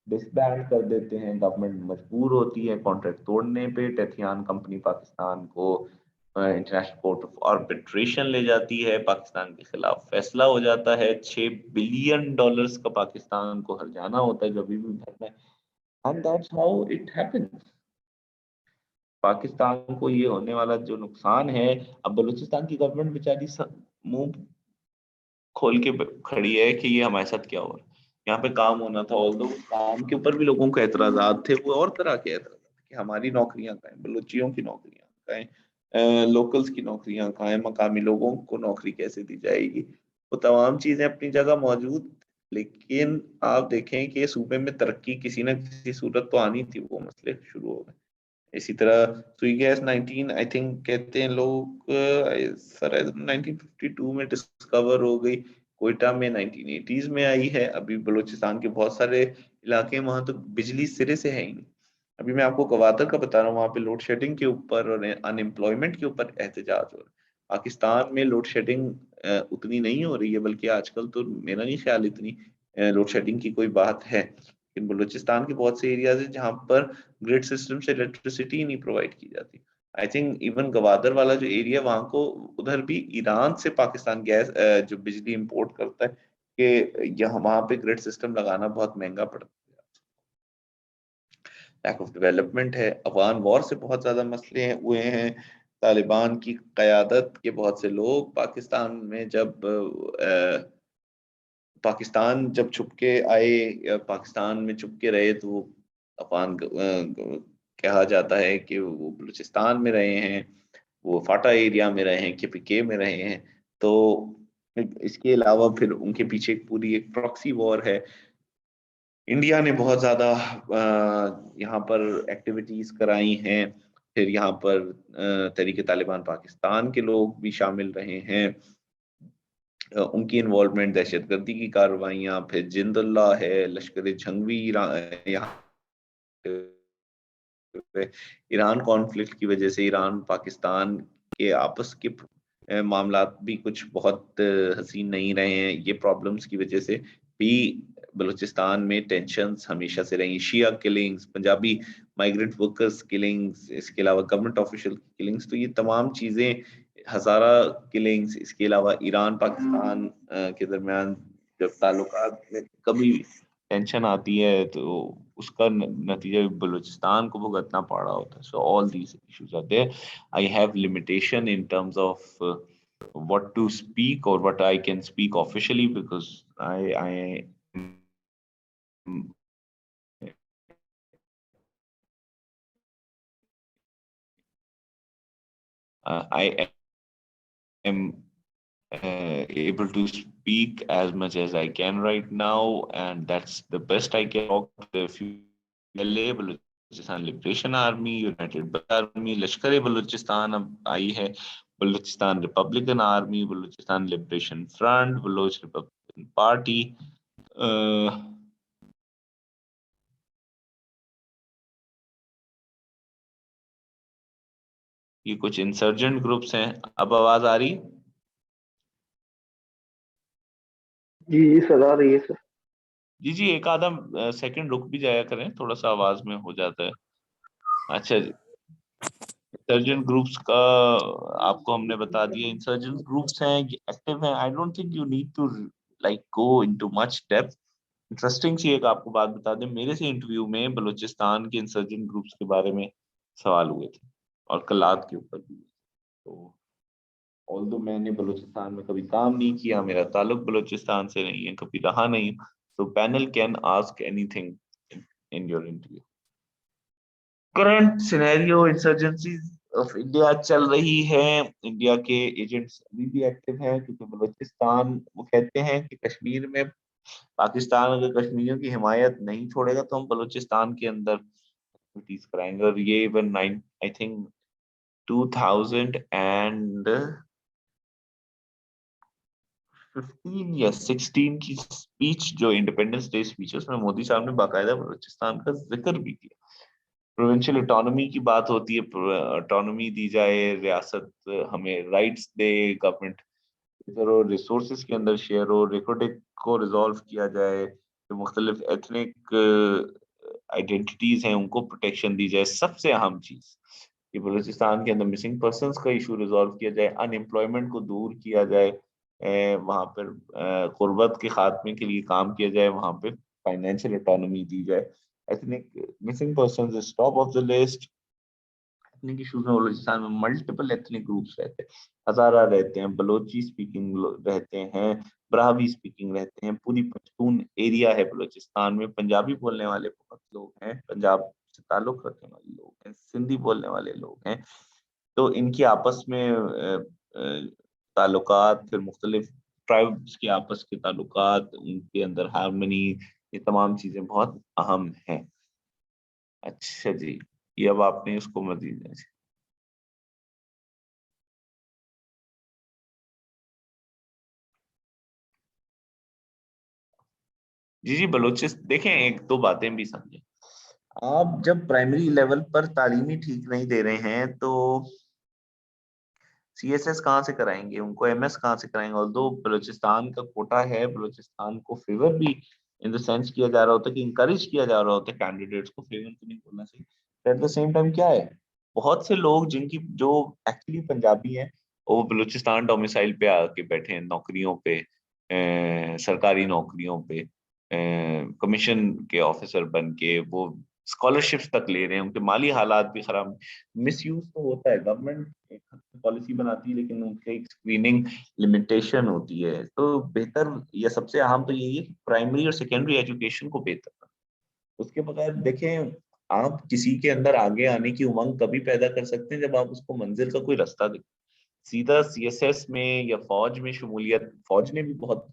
डिसबैंड कर देते हैं। गवर्नमेंट मजबूर होती है कॉन्ट्रैक्ट तोड़ने पे, टेथियान कंपनी पाकिस्तान को इंटरनेशनल कोर्ट ऑफ आर्बिट्रेशन ले जाती है, पाकिस्तान के खिलाफ फैसला हो जाता है। $6 बिलियन का पाकिस्तान को हर्जाना होता है जो अभी भी भरना है। And that's how it happens. Pakistan को ये होने वाला जो नुकसान है, अब बलूचिस्तान की गवर्नमेंट बेचारी मुंह खोल के खड़ी है कि ये हमारे साथ क्या हो रहा है। यहाँ पे काम होना था, ऑल्दो काम के ऊपर भी लोगों को एतराजात थे, वो और तरह के एतराजात कि हमारी नौकरियां कहाँ हैं, बलूचियों की नौकरियां कहाँ हैं, लोकल्स की नौकरियां कहाँ हैं, मकामी लोगों को नौकरी कैसे दी जाएगी। वो तमाम चीजें अपनी जगह मौजूद, लेकिन आप देखें कि सूबे में तरक्की किसी न किसी सूरत तो आनी थी, वो मसले शुरू हो गए। इसी तरह सुई गैस 19 आई थिंक कहते हैं लोग, सर 1952 में डिस्कवर हो गई, कोयटा में 1980s में आई है। अभी बलूचिस्तान के बहुत सारे इलाके हैं वहां तो बिजली सिरे से है ही नहीं। अभी मैं आपको गवादर का बता रहा हूँ, वहां पे लोड शेडिंग के ऊपर और अनएम्प्लॉयमेंट के ऊपर एहतजाज हो रहा है। पाकिस्तान में लोड शेडिंग उतनी नहीं हो रही है, बल्कि आजकल तो मेरा नहीं ख्याल इतनी लोड शेडिंग की कोई बात है। लेकिन बलूचिस्तान के बहुत से एरियाज है जहाँ पर ग्रिड सिस्टम से इलेक्ट्रिसिटी नहीं प्रोवाइड की जाती। आई थिंक इवन गवादर वाला जो एरिया, वहां को उधर भी ईरान से पाकिस्तान गैस जो बिजली इंपोर्ट करता है, कि यहाँ वहां पे ग्रिड सिस्टम लगाना बहुत महंगा पड़ता है। लैक ऑफ डेवलपमेंट है, अफगान वॉर से बहुत ज्यादा मसले हुए हैं। तालिबान की कयादत के बहुत से लोग पाकिस्तान में जब पाकिस्तान जब छुप के आए या पाकिस्तान में छुप के रहे, तो वो अफगान कहा जाता है कि वो बलूचिस्तान में रहे हैं, वो फाटा एरिया में रहे हैं, KPK में रहे हैं। तो इसके अलावा फिर उनके पीछे पूरी एक प्रॉक्सी वॉर है। इंडिया ने बहुत ज्यादा यहाँ पर एक्टिविटीज कराई हैं। फिर यहाँ पर तहरीक तालिबान पाकिस्तान के लोग भी शामिल रहे हैं, उनकी इन्वॉल्वमेंट, दहशतगर्दी की कार्रवाइयाँ, फिर जिंदुल्ला है, लश्कर जंगवी यहाँ ईरान कॉन्फ्लिक्ट की वजह से ईरान पाकिस्तान के आपस के मामलात भी कुछ बहुत हसीन नहीं रहे हैं। ये प्रॉब्लम्स की वजह से भी बलूचिस्तान में टेंशन्स हमेशा से रही, Shia killings, Punjabi migrant workers killings, इसके अलावा गवर्नमेंट ऑफिशियल किलिंग्स, तो ये तमाम चीजें, हजारा किलिंग्स, इसके अलावा ईरान पाकिस्तान के दरमियान जब ताल्लुकात में कभी टेंशन आती है तो उसका नतीजा बलूचिस्तान को भुगतना पड़ रहा होता है. So all these issues are there. I have limitation in terms of what to speak or what I can speak officially because I am able to speak as much as I can right now, and that's the best I can talk. The few Balochistan liberation army, United army, लश्कर बलूचिस्तान अब आई है, Balochistan republican army, Balochistan liberation front, Baloch Republican party, ये कुछ insurgent groups हैं. अब आवाज आ रही? जी sir आ रही है सर. जी जी, एक आधा सेकंड रुक भी जाया करें, थोड़ा सा आवाज में हो जाता है. अच्छा जी, इंसर्जेंट ग्रुप्स का आपको हमने बता दिया. इंसर्जेंट ग्रुप्स हैं, एक्टिव हैं. I don't think you need to like go into much depth. Interesting सी एक आपको बात बता दें, मेरे से इंटरव्यू में बलूचिस्तान के इंसर्जेंट ग्रुप्स के बारे में सवाल हुए थे और कलात के ऊपर भी. तो ऑल्दो मैंने बलूचिस्तान में कभी काम नहीं किया, मेरा ताल्लुक बलूचिस्तान से नहीं है, कभी रहा नहीं, तो panel can ask anything in your interview. Current scenario, insurgencies of India चल रही है. इंडिया के एजेंट्स अभी भी एक्टिव हैं क्योंकि बलूचिस्तान, वो कहते हैं कि कश्मीर में पाकिस्तान अगर कश्मीरियों की हिमायत नहीं छोड़ेगा तो हम बलूचिस्तान के अंदर एक्टिविटीज कराएंगे. और ये इवन आई थिंक 2015 या 16 की स्पीच, जो इंडिपेंडेंस डे स्पीच, उसमें मोदी साहब ने बाकायदा बलूचिस्तान का जिक्र भी किया. प्रोविंशियल ऑटोनॉमी की बात होती है, ऑटोनॉमी दी जाए, रियासत हमें राइट्स दे, गवर्नमेंट और रिसोर्सेज के अंदर शेयर हो, रिकॉर्डिंग को रिजॉल्व किया जाए, जो मुख्तलिफ एथनिक आइडेंटिटीज हैं उनको प्रोटेक्शन दी जाए. सबसे अहम चीज कि बलूचिस्तान के अंदर मिसिंग पर्सनस का इशू रिजॉल्व किया जाए, अनएम्प्लॉयमेंट को दूर किया जाए, वहाँ पर गुर्बत के खात्मे के लिए काम किया जाए, वहाँ पे फाइनेंशियल ऑटोनॉमी दी जाए. Ethnic missing persons is top of the list. Ethnic issues में बलूचिस्तान में मल्टीपल एथनिक ग्रुप्स रहते हैं. हजारा रहते हैं, बलोची स्पीकिंग रहते हैं, ब्राहवी स्पीकिंग रहते हैं, पूरी पश्तून एरिया है बलूचिस्तान में. पंजाबी बोलने वाले बहुत लोग हैं, पंजाब से ताल्लुक रखने वाले लोग हैं, सिंधी बोलने वाले लोग हैं. तो इनकी आपस में ताल्लुकात, फिर मुख्तलिफ ट्राइब्स के आपस के ताल्लुकात, उनके अंदर हार्मनी, ये तमाम चीजें बहुत अहम हैं. अच्छा जी, ये अब आपने इसको मजीद. जी जी, बलोचिस्तान देखें, एक दो बातें भी समझें. आप जब प्राइमरी लेवल पर तालीमी ठीक नहीं दे रहे हैं तो सीएसएस कहाँ से कराएंगे, उनको एमएस कहाँ से कराएंगे. और दो बलूचिस्तान का कोटा है, बलूचिस्तान को फेवर भी इन द सेंस किया जा रहा होता है कि इंकरेज किया जा रहा होता है कैंडिडेट्स को, फेवर तो नहीं बोलना चाहिए. एट द सेम टाइम क्या है, बहुत से लोग जिनकी जो एक्चुअली पंजाबी हैं वो बलूचिस्तान डोमिसाइल पे आके बैठे हैं, नौकरियों पे, सरकारी नौकरियों पे, कमीशन के ऑफिसर बन के वो स्कॉलरशिप्स तक ले रहे हैं. उनके माली हालात भी खराब. मिसयूज तो होता है, गवर्नमेंट एक पॉलिसी बनाती है लेकिन उनके एक स्क्रीनिंग लिमिटेशन होती है. तो बेहतर या सबसे अहम तो यही है कि प्राइमरी और सेकेंडरी एजुकेशन को बेहतर करें. उसके बगैर देखें, आप किसी के अंदर आगे आने की उमंग तभी पैदा कर सकते हैं जब आप उसको मंजिल का कोई रास्ता दें. सीधा सीएसएस में या फौज में शमूलियत, फौज ने भी बहुत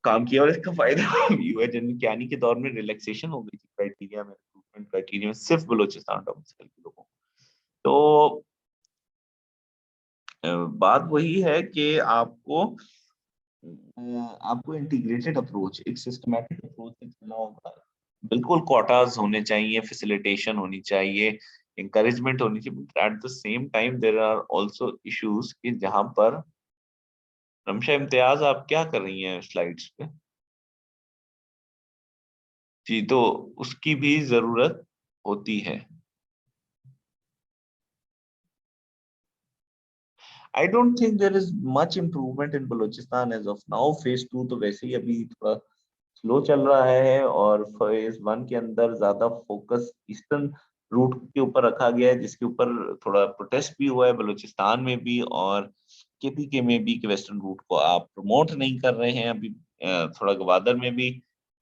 काम किया और इसका फायदा भी हुआ. जन ज्ञानी के दौर में रिलैक्सेशन हो गई थी क्राइटेरिया में, रिक्रूटमेंट क्राइटेरिया में, सिर्फ बलूचिस्तान डोमिसाइल के लोगों. तो बात वही है कि आपको इंटीग्रेटेड अप्रोच, एक सिस्टमैटिक अप्रोच से चलना होगा. बिल्कुल क्वार्टर्स होने चाहिए, फैसिलिटेशन होनी चाहिए, इंकरेजमेंट होनी चाहिए. At the same time there are also issues कि जहां पर रमशा इम्तियाज, आप क्या कर रही हैं स्लाइड्स पे? जी, तो उसकी भी जरूरत होती है। I don't think there is much improvement in Balochistan as of now. Phase 2 तो वैसे ही अभी थोड़ा स्लो चल रहा है, और फेज 1 के अंदर ज्यादा फोकस ईस्टर्न रूट के ऊपर रखा गया है, जिसके ऊपर थोड़ा प्रोटेस्ट भी हुआ है बलूचिस्तान में भी और केपीके में भी, कि वेस्टर्न रूट को आप प्रमोट नहीं कर रहे हैं। अभी थोड़ा गवादर में भी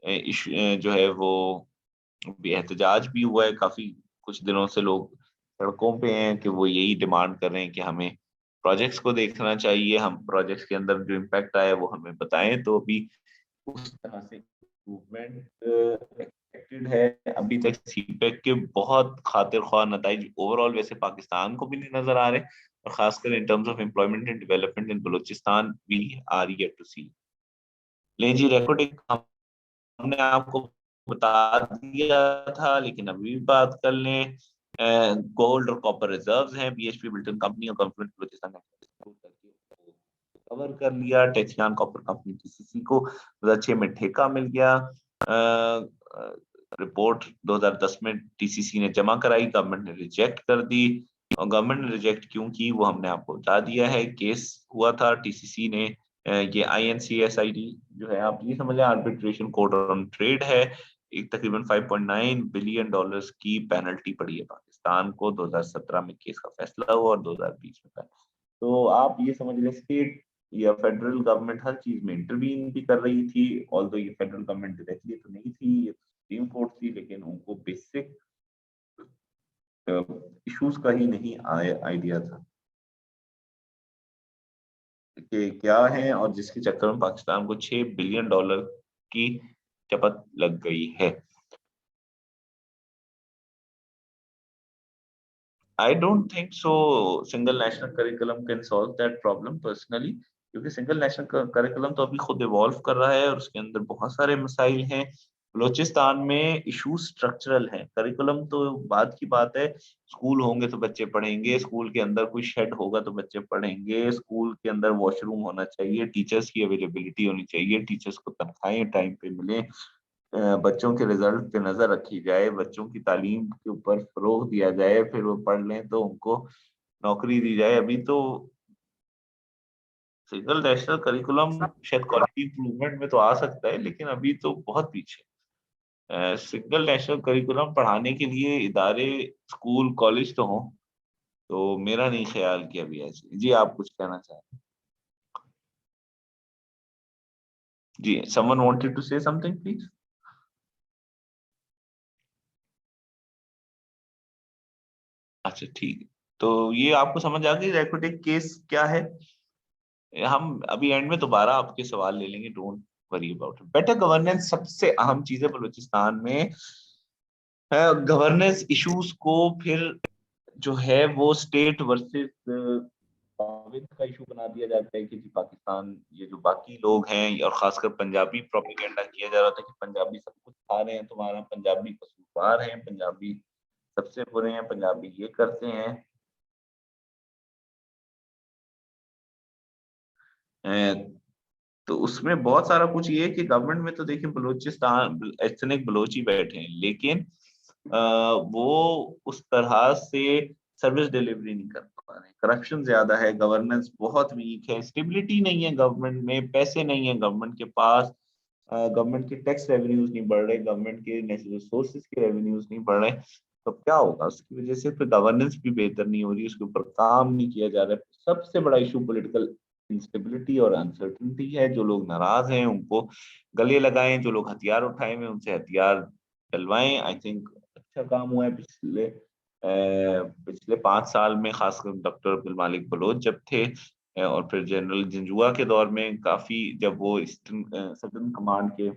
जो है वो भी एहतजाज भी हुआ है। काफी कुछ दिनों से लोग सड़कों पे हैं कि वो यही डिमांड कर रहे हैं कि हमें प्रोजेक्ट्स को देखना चाहिए, हम प्रोजेक्ट्स के अंदर जो इम्पैक्ट आया है वो हमें बताएं। तो अभी उस तरह से इम्प्रूवमेंट एक्सपेक्टेड है। अभी तक सीपेक के बहुत खातिर ख्वाह नताइज ओवरऑल वैसे पाकिस्तान को भी नहीं नजर आ रहे, और खासकर in terms of employment and development in Balochistan we are yet to see. ले जी, रिकॉर्डिंग हमने आपको बता दिया था, लेकिन अभी भी बात कर लें। गोल्ड और कॉपर रिजर्व्स हैं, बीएचपी बिल्टन कंपनी और कंफ्लुएंट बलूचिस्तान कवर कर लिया। टेक्सियान कॉपर कंपनी टीसीसी को 2006 में ठेका मिल गया। रिपोर्ट 2010 में टीसीसी ने जमा कराई, गवर्नमेंट ने रिजेक्ट कर दी। और गवर्नमेंट ने रिजेक्ट क्यों की वो हमने आपको बता दिया है। केस हुआ था टीसीसी ने, ये INCSID जो है, आप ये समझ लें आर्बिट्रेशन कोर्ट ऑन ट्रेड है। एक तकरीबन 5.9 बिलियन डॉलर्स की पेनल्टी पड़ी है पाकिस्तान को। 2017 में केस का फैसला हुआ और 2020 में। तो आप ये समझ लें स्टेट या फेडरल गवर्नमेंट हर चीज में इंटरवीन भी कर रही थी। ऑल्दो ये फेडरल गवर्नमेंट डायरेक्टली तो नहीं थी, ये सुप्रीम कोर्ट थी, लेकिन उनको बेसिक इश्यूज का ही नहीं आइडिया था कि क्या है, और जिसके चक्कर में पाकिस्तान को 6 बिलियन डॉलर की चपत लग गई है। I don't think so single national curriculum can solve that problem personally, क्योंकि सिंगल नेशनल करिकुलम तो अभी खुद इवॉल्व कर रहा है और उसके अंदर बहुत सारे मसाइल हैं। बलोचिस्तान में इशू स्ट्रक्चरल है, करिकुलम तो बात की बात है। स्कूल होंगे तो बच्चे पढ़ेंगे, स्कूल के अंदर कोई शेड होगा तो बच्चे पढ़ेंगे, स्कूल के अंदर वॉशरूम होना चाहिए, टीचर्स की अवेलेबिलिटी होनी चाहिए, टीचर्स को तनख्वाहें टाइम पे मिले, बच्चों के रिजल्ट पे नजर रखी जाए, बच्चों की तालीम के ऊपर फरोग दिया जाए, फिर वो पढ़ लें तो उनको नौकरी दी जाए। अभी तो सिंगल नेशनल करिकुलम शायद क्वालिटी इंप्रूवमेंट में तो आ सकता है, लेकिन अभी तो बहुत पीछे। सिंगल नेशनल करिकुलम पढ़ाने के लिए इदारे, स्कूल, कॉलेज तो हों, तो मेरा नहीं ख्याल कि अभी ऐसे। जी, आप कुछ कहना चाहें? जी, someone wanted to say something please? अच्छा, ठीक है। तो ये आपको समझ आ गई रेकोर्डिंग केस क्या है। हम अभी एंड में दोबारा आपके सवाल ले लेंगे, don't worry about it. Better governance सबसे अहम चीज है बलूचिस्तान में। गवर्नेंस इश्यूज को फिर जो है वो स्टेट वर्सेस प्रोविंस का इशू बना दिया जाता है कि जी पाकिस्तान, ये जो बाकी लोग हैं और खासकर पंजाबी प्रोपेगेंडा किया जा रहा था कि पंजाबी सब कुछ खा रहे हैं तुम्हारा, पंजाबी कसूरवार हैं, पंजाबी सबसे बुरे हैं, पंजाबी ये करते हैं। तो उसमें बहुत सारा कुछ ये है कि गवर्नमेंट में तो देखिए बलूचिस्तान एथनिक बलोच ही बैठे हैं, लेकिन वो उस तरह से सर्विस डिलीवरी नहीं कर पा रहे। करप्शन ज्यादा है, गवर्नेंस बहुत वीक है, स्टेबिलिटी नहीं है गवर्नमेंट में, पैसे नहीं है गवर्नमेंट के पास, गवर्नमेंट के टैक्स रेवेन्यूज नहीं बढ़ रहे, गवर्नमेंट के नेचुरल रिसोर्सेज के रेवेन्यूज नहीं बढ़ रहे। तो क्या होगा, उसकी वजह से फिर गवर्नेंस भी बेहतर नहीं हो रही, उसके ऊपर काम नहीं किया जा रहा है। सबसे बड़ा इशू पॉलिटिकल इंस्टेबिलिटी और अनसर्टेनिटी है। जो लोग नाराज हैं उनको गले लगाएं, जो लोग हथियार उठाए हुए उनसे हथियार डलवाएं। आई थिंक अच्छा काम हुआ है पिछले 5 साल में, खासकर डॉक्टर अब्दुल मालिक बलोच जब थे, और फिर जनरल जंजुआ के दौर में काफी, जब वो सदर्न कमांड के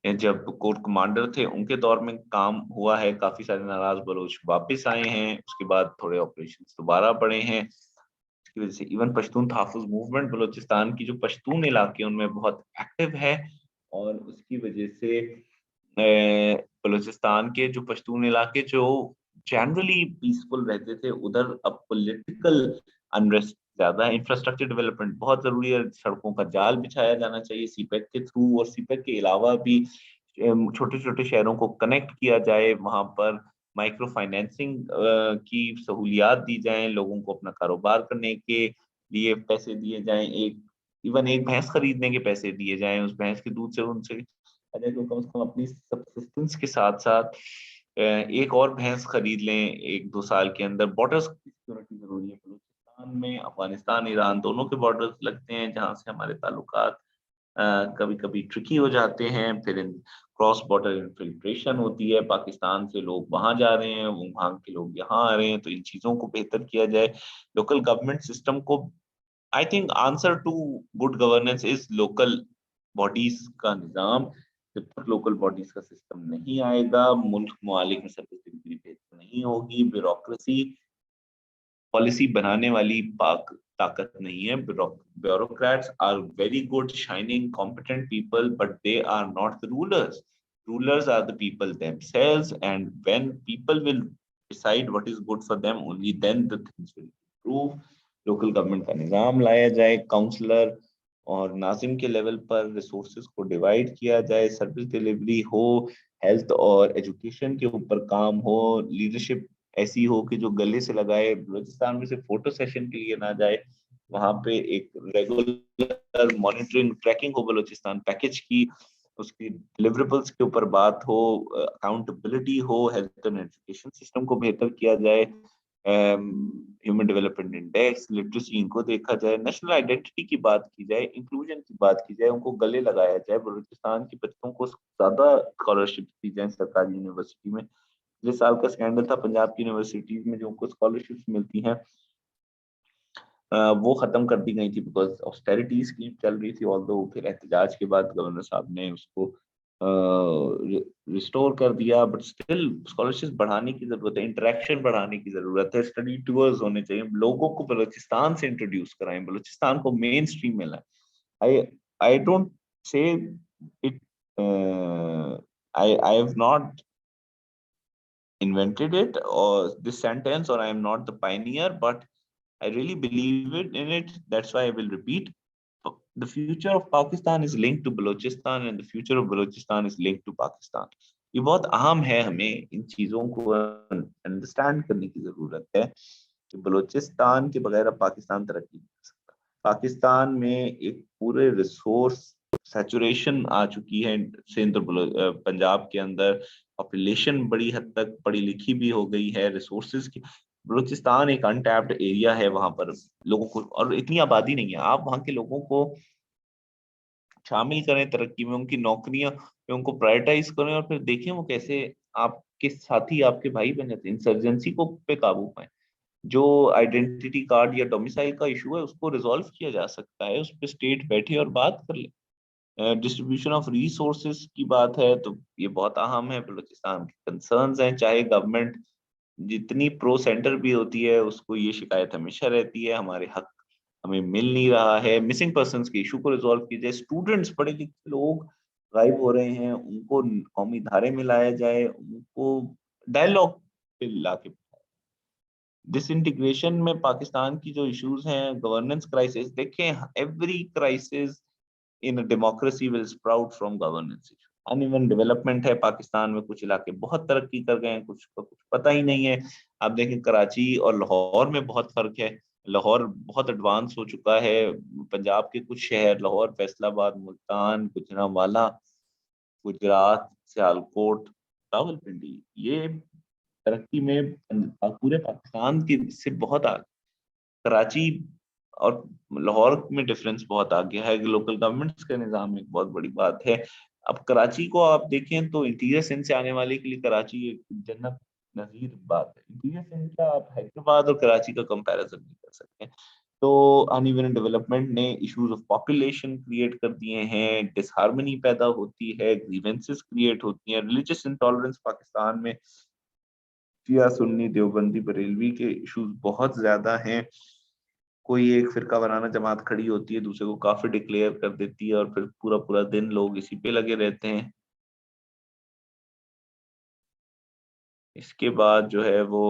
जब कोर कमांडर थे उनके दौर में काम हुआ है। काफी सारे नाराज बलोच वापस आए हैं, उसके बाद थोड़े ऑपरेशन दोबारा बढ़े हैं। इसकी वजह से इवन पश्तून तहफ़्फ़ुज़ मूवमेंट बलूचिस्तान की, जो पश्तून इलाके उनमें बहुत एक्टिव है, और उसकी वजह से बलूचिस्तान के जो पश्तून इलाके जो जनरली पीसफुल रहते थे, उधर अब पॉलिटिकल अनरेस्ट ज्यादा है। इंफ्रास्ट्रक्चर डेवलपमेंट बहुत जरूरी है, सड़कों का जाल बिछाया जाना चाहिए सीपेक के थ्रू, और सीपेक के अलावा भी छोटे छोटे शहरों को कनेक्ट किया जाए, वहां पर माइक्रो फाइनेंसिंग की सहूलियात दी जाएं, लोगों को अपना कारोबार करने के लिए पैसे दिए जाएं, इवन एक भैंस खरीदने के पैसे दिए जाएं, उस भैंस के दूध से उनसे अगर तो कम से कम अपनी सब्सिस्टेंस के साथ साथ एक और भैंस खरीद लें 1-2 साल के अंदर। बॉर्डर्स की सिक्योरिटी जरूरी है। बलूचिस्तान में अफगानिस्तान ईरान दोनों के बॉर्डर्स लगते हैं, जहां से हमारे ताल्लुकात कभी कभी ट्रिकी हो जाते हैं। फिर क्रॉस बॉर्डर इन्फिल्ट्रेशन होती है, पाकिस्तान से लोग वहां जा रहे हैं, वहां के लोग यहाँ आ रहे हैं, तो इन चीजों को बेहतर किया जाए। लोकल गवर्नमेंट सिस्टम को, I think answer to good governance is local bodies का निजाम। जब तक लोकल बॉडीज का सिस्टम नहीं आएगा, मुल्क मुआलिक में सर्विस डिलीवरी बेहतर नहीं होगी। ब्यूरोक्रेसी पॉलिसी बनाने वाली ताकत नहीं है। Bureaucrats are very good shining competent people, but they are not the rulers. Rulers are the people themselves, and when people will decide what is good for them, only then the things will improve. Local government का निजाम लाया जाए, counsellor और नाजिम के level पर resources को divide किया जाए, service delivery हो, हेल्थ और एजुकेशन के ऊपर काम हो, लीडरशिप ऐसी हो कि जो गले से लगाए। बलूचिस्तान में सिर्फ फोटो सेशन के लिए ना जाए, वहां पे एक रेगुलर मॉनिटरिंग ट्रैकिंग हो बलूचिस्तान पैकेज की, उसकी डिलीवरेबल्स के ऊपर बात हो, अकाउंटेबिलिटी हो, हेल्थ एंड एजुकेशन सिस्टम को बेहतर किया जाए, ह्यूमन डेवलपमेंट इंडेक्स, लिटरेसी, इनको देखा जाए, नेशनल आइडेंटिटी की बात की जाए, इंक्लूजन की बात की जाए, उनको गले लगाया जाए। बलूचिस्तान के बच्चों को ज्यादा स्कॉलरशिप दी जाए सरकारी यूनिवर्सिटी में। पिछले साल का स्कैंडल था पंजाब की यूनिवर्सिटीज में जो उनको स्कॉलरशिप्स मिलती हैं वो खत्म कर दी गई थी, बिकॉज ऑस्टेरिटी स्कीम चल रही थी। ऑल्दो फिर एहतजाज के बाद गवर्नर साहब ने उसको रिस्टोर कर दिया, बट स्टिल स्कॉलरशिप बढ़ाने की जरूरत है, इंटरेक्शन बढ़ाने की जरूरत है, स्टडी टूर्स होने चाहिए, लोगों को बलूचिस्तान से इंट्रोड्यूस कराएं, बलूचिस्तान को मेन स्ट्रीम में लाएं। I I don't say it, I have not invented it or this sentence, or I am not the pioneer, but I really believe in it. That's why I will repeat. The future of Pakistan is linked to Balochistan, and the future of Balochistan is linked to Pakistan. ये बहुत अहम है, हमें इन चीजों को understand करने की जरूरत है कि बलूचिस्तान के बगैर अब पाकिस्तान तरक्की नहीं कर सकता। पाकिस्तान में एक पूरे रिसोर्स सैचुरेशन आ चुकी है सिंध और पंजाब के अंदर। पॉपुलेशन बड़ी हद तक पढ़ी लिखी भी हो गई है, रिसोर्सेज की। बलूचिस्तान एक अनटैप्ड एरिया है, वहां पर लोगों को, और इतनी आबादी नहीं है, आप वहां के लोगों को शामिल करें तरक्की में, उनकी नौकरियां में उनको प्रायोरिटाइज करें, और फिर देखें वो कैसे आपके साथी आपके भाई बन जाते हैं। इंसर्जेंसी को पे काबू पाए। जो आइडेंटिटी कार्ड या डोमिसाइल का इशू है उसको रिजॉल्व किया जा सकता है, उस पर स्टेट बैठे और बात कर ले। डिस्ट्रीब्यूशन ऑफ रिसोर्सेज की बात है तो ये बहुत अहम है, बलूचिस्तान के कंसर्न्स हैं। चाहे गवर्नमेंट जितनी प्रो सेंटर भी होती है, उसको ये शिकायत हमेशा रहती है हमारे हक हमें मिल नहीं रहा है। मिसिंग पर्संस के इशू को रिजॉल्व किया जाए, स्टूडेंट्स पढ़े लिखे लोग गायब हो रहे हैं, उनको कौमी धारे में लाया जाए, उनको डायलॉग पे लाके। डिसइंटीग्रेशन में पाकिस्तान की जो इश्यूज हैं, गवर्नेंस क्राइसिस, देखें every crisis in democracy will sprout from governance issue. Uneven development है पाकिस्तान में, कुछ इलाके बहुत तरक्की कर गए हैं, कुछ को कुछ पता ही नहीं है। आप देखें कराची और लाहौर में बहुत फर्क है। लाहौर बहुत एडवांस हो चुका है, पंजाब के कुछ शहर लाहौर, फैसलाबाद, मुल्तान, गुजरांवाला, गुजरात, सियालकोट, रावलपिंडी, ये तरक्की में पूरे पाकिस्तान की से बहुत आगे। कराची और लाहौर में डिफरेंस बहुत आ गया है। लोकल गवर्नमेंट्स का निजाम एक बहुत बड़ी बात है। अब कराची को आप देखें तो इंटीरियर सिंध से आने वाले के लिए कराची एक जन्नत नजीर बात है। इंटीरियर सिंध का आप हैदराबाद और कराची का कंपैरिजन नहीं कर सकते। तो अनइवन डेवलपमेंट ने इश्यूज ऑफ पॉपुलेशन क्रिएट कर दिए हैं, डिसहार्मनी पैदा होती है, ग्रीवेंसेस क्रिएट होती हैं, रिलीजियस इंटॉलरेंस पाकिस्तान में शिया सुन्नी देवबंदी बरेलवी के इश्यूज बहुत ज्यादा हैं। कोई एक फिरका बनाना जमात खड़ी होती है, दूसरे को काफिर डिक्लेयर कर देती है, और फिर पूरा पूरा दिन लोग इसी पे लगे रहते हैं। इसके बाद जो है वो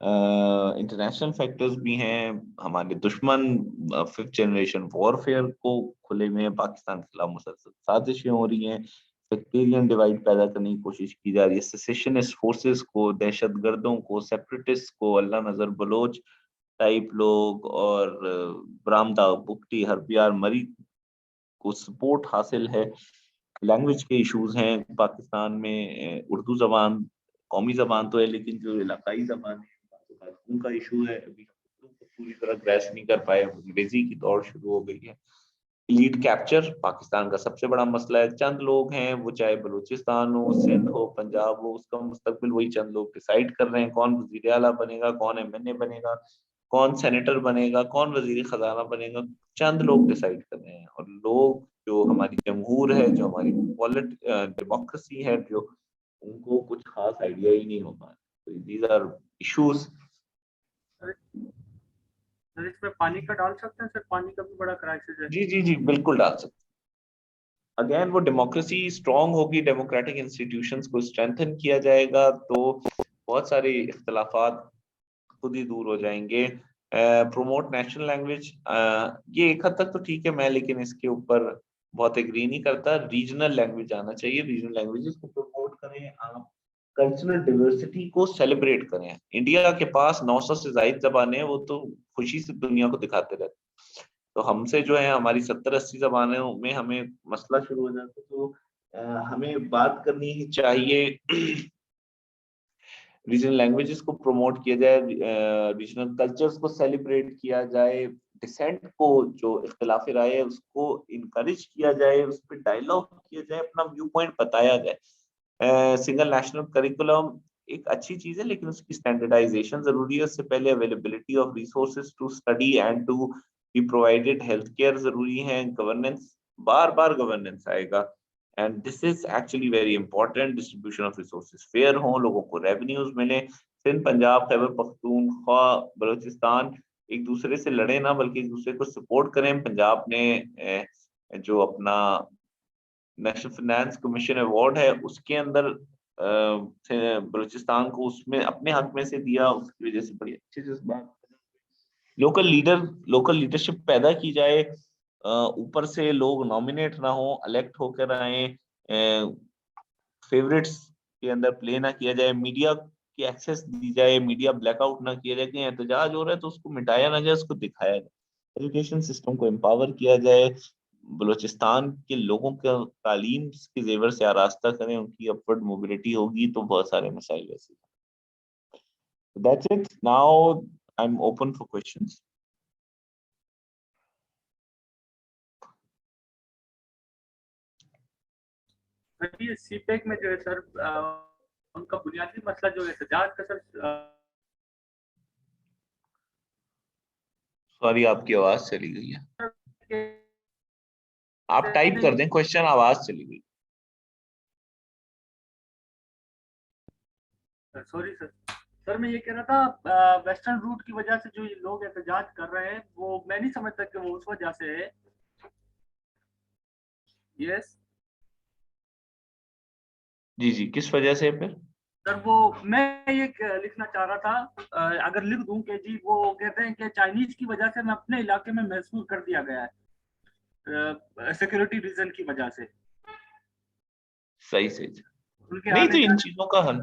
इंटरनेशनल फैक्टर्स भी हैं, हमारे दुश्मन 5th जनरेशन वॉरफेयर को खुले में पाकिस्तान के खिलाफ मुसलसल साजिशें हो रही हैं, सेक्टेरियन डिवाइड पैदा करने की कोशिश की जा रही है, सेसेशनिस्ट फोर्सेस को, दहशतगर्दों को, सेपरेटिस्ट को, अल्लाह नजर बलोच टाइप लोग और बरामदा बुगटी हरबियार मरी को सपोर्ट हासिल है। लैंग्वेज के इश्यूज हैं पाकिस्तान में, उर्दू जबान कौमी जबान तो है लेकिन जो इलाकाई जबान है उनका इशू है, अभी हम उनको पूरी तरह ग्रैस्प नहीं कर पाए, अंग्रेजी की दौड़ शुरू हो गई है। लीड कैप्चर पाकिस्तान का सबसे बड़ा मसला है, चंद लोग हैं, वो चाहे बलूचिस्तान हो, सिंध हो, पंजाब हो, उसका मुस्तकबिल वही चंद लोग डिसाइड कर रहे हैं, कौन वजीर आला बनेगा, कौन एमएनए बनेगा, कौन सेनेटर बनेगा, कौन वजीर खजाना बनेगा, चंद लोग डिसाइड कर रहे हैं। और लोग जो हमारी जमहूर है, जो हमारी डेमोक्रेसी है, जो उनको कुछ खास आइडिया ही नहीं हो पा रहा। These are issues. सर इसमें पानी का डाल सकते हैं सर, पानी का भी बड़ा क्राइसिस है। जी जी जी बिल्कुल डाल सकते। अगेन वो डेमोक्रेसी स्ट्रांग होगी, डेमोक्रेटिक इंस्टीट्यूशंस को स्ट्रेंथन किया जाएगा तो बहुत सारे इख्तलाफात खुद ही दूर हो जाएंगे। प्रोमोट नेशनल लैंग्वेज, ये एक हद तक तो ठीक है, मैं लेकिन इसके ऊपर बहुत एग्री नहीं करता। रीजनल लैंग्वेज आना चाहिए, रीजनल लैंग्वेजेस को प्रमोट करें, आप कल्चरल डिवर्सिटी को सेलिब्रेट करें। इंडिया के पास 900 से ज्यादा जबानें हैं, वो तो खुशी से दुनिया को दिखाते रहते हैं। तो हमसे जो है हमारी 70-80 जबानों में हमें मसला शुरू हो जाता है, तो हमें बात करनी ही चाहिए। रीजनल लैंग्वेजेस को प्रमोट किया जाए, रीजनल कल्चर्स को सेलिब्रेट किया जाए, डिसेंट को, जो इख्तिलाफ राय है उसको इनकरेज किया जाए, उस पर डायलॉग किया जाए, अपना व्यू पॉइंट बताया जाए। सिंगल नेशनल करिकुलम एक अच्छी चीज है लेकिन उसकी स्टैंडर्डाइजेशन जरूरी है। उससे पहले availability of resources to study and to be provided, health care जरूरी है, गवर्नेंस, बार बार गवर्नेंस आएगा and this is actually very important. Distribution of resources fair हो, लोगों को रेवेन्यूज मिले। सिंध, पंजाब, खैबर पख्तूनख्वा, बलूचिस्तान एक दूसरे से लड़े ना बल्कि एक दूसरे को सपोर्ट करें। पंजाब ने जो अपना नेशनल फाइनेंस कमीशन अवार्ड है उसके अंदर बलूचिस्तान को उसमें अपने हक में से दिया, उसकी वजह से बड़ी अच्छी बात। लोकल लीडरशिप पैदा की जाए, ऊपर से लोग नॉमिनेट ना हो, इलेक्ट होकर आए, फेवरेट्स के अंदर प्ले ना किया जाए, मीडिया की एक्सेस दी जाए, मीडिया ब्लैकआउट ना किया जाए, कि एहतजाज हो रहा है तो उसको मिटाया ना जाए, उसको दिखाया जाए। एजुकेशन सिस्टम को एम्पावर किया जाए, बलूचिस्तान के लोगों का तालीम के जेवर से आरास्ता करें, उनकी अपवर्ड मोबिलिटी होगी तो बहुत सारे मसाइल वैसे। That's it. Now I'm open for questions. ये सीपेक में जो है सर उनका बुनियादी मसला जो है एहतजाज का सर। सॉरी आपकी आवाज चली गई है, आप टाइप कर दें क्वेश्चन, आवाज चली गई। सॉरी सर, सर मैं ये कह रहा था वेस्टर्न रूट की वजह से जो ये लोग एहतजाज कर रहे हैं वो मैं नहीं समझता कि वो उस वजह से है। यस जी जी, किस वजह से फिर? सर वो मैं ये लिखना चाह रहा था, अगर लिख दूं कि जी वो कहते हैं कि चाइनीज की वजह से मैं अपने इलाके में महसूस कर दिया गया है सिक्योरिटी रीजन की वजह से। सही से उनके नहीं, तो आने इन चीजों का हल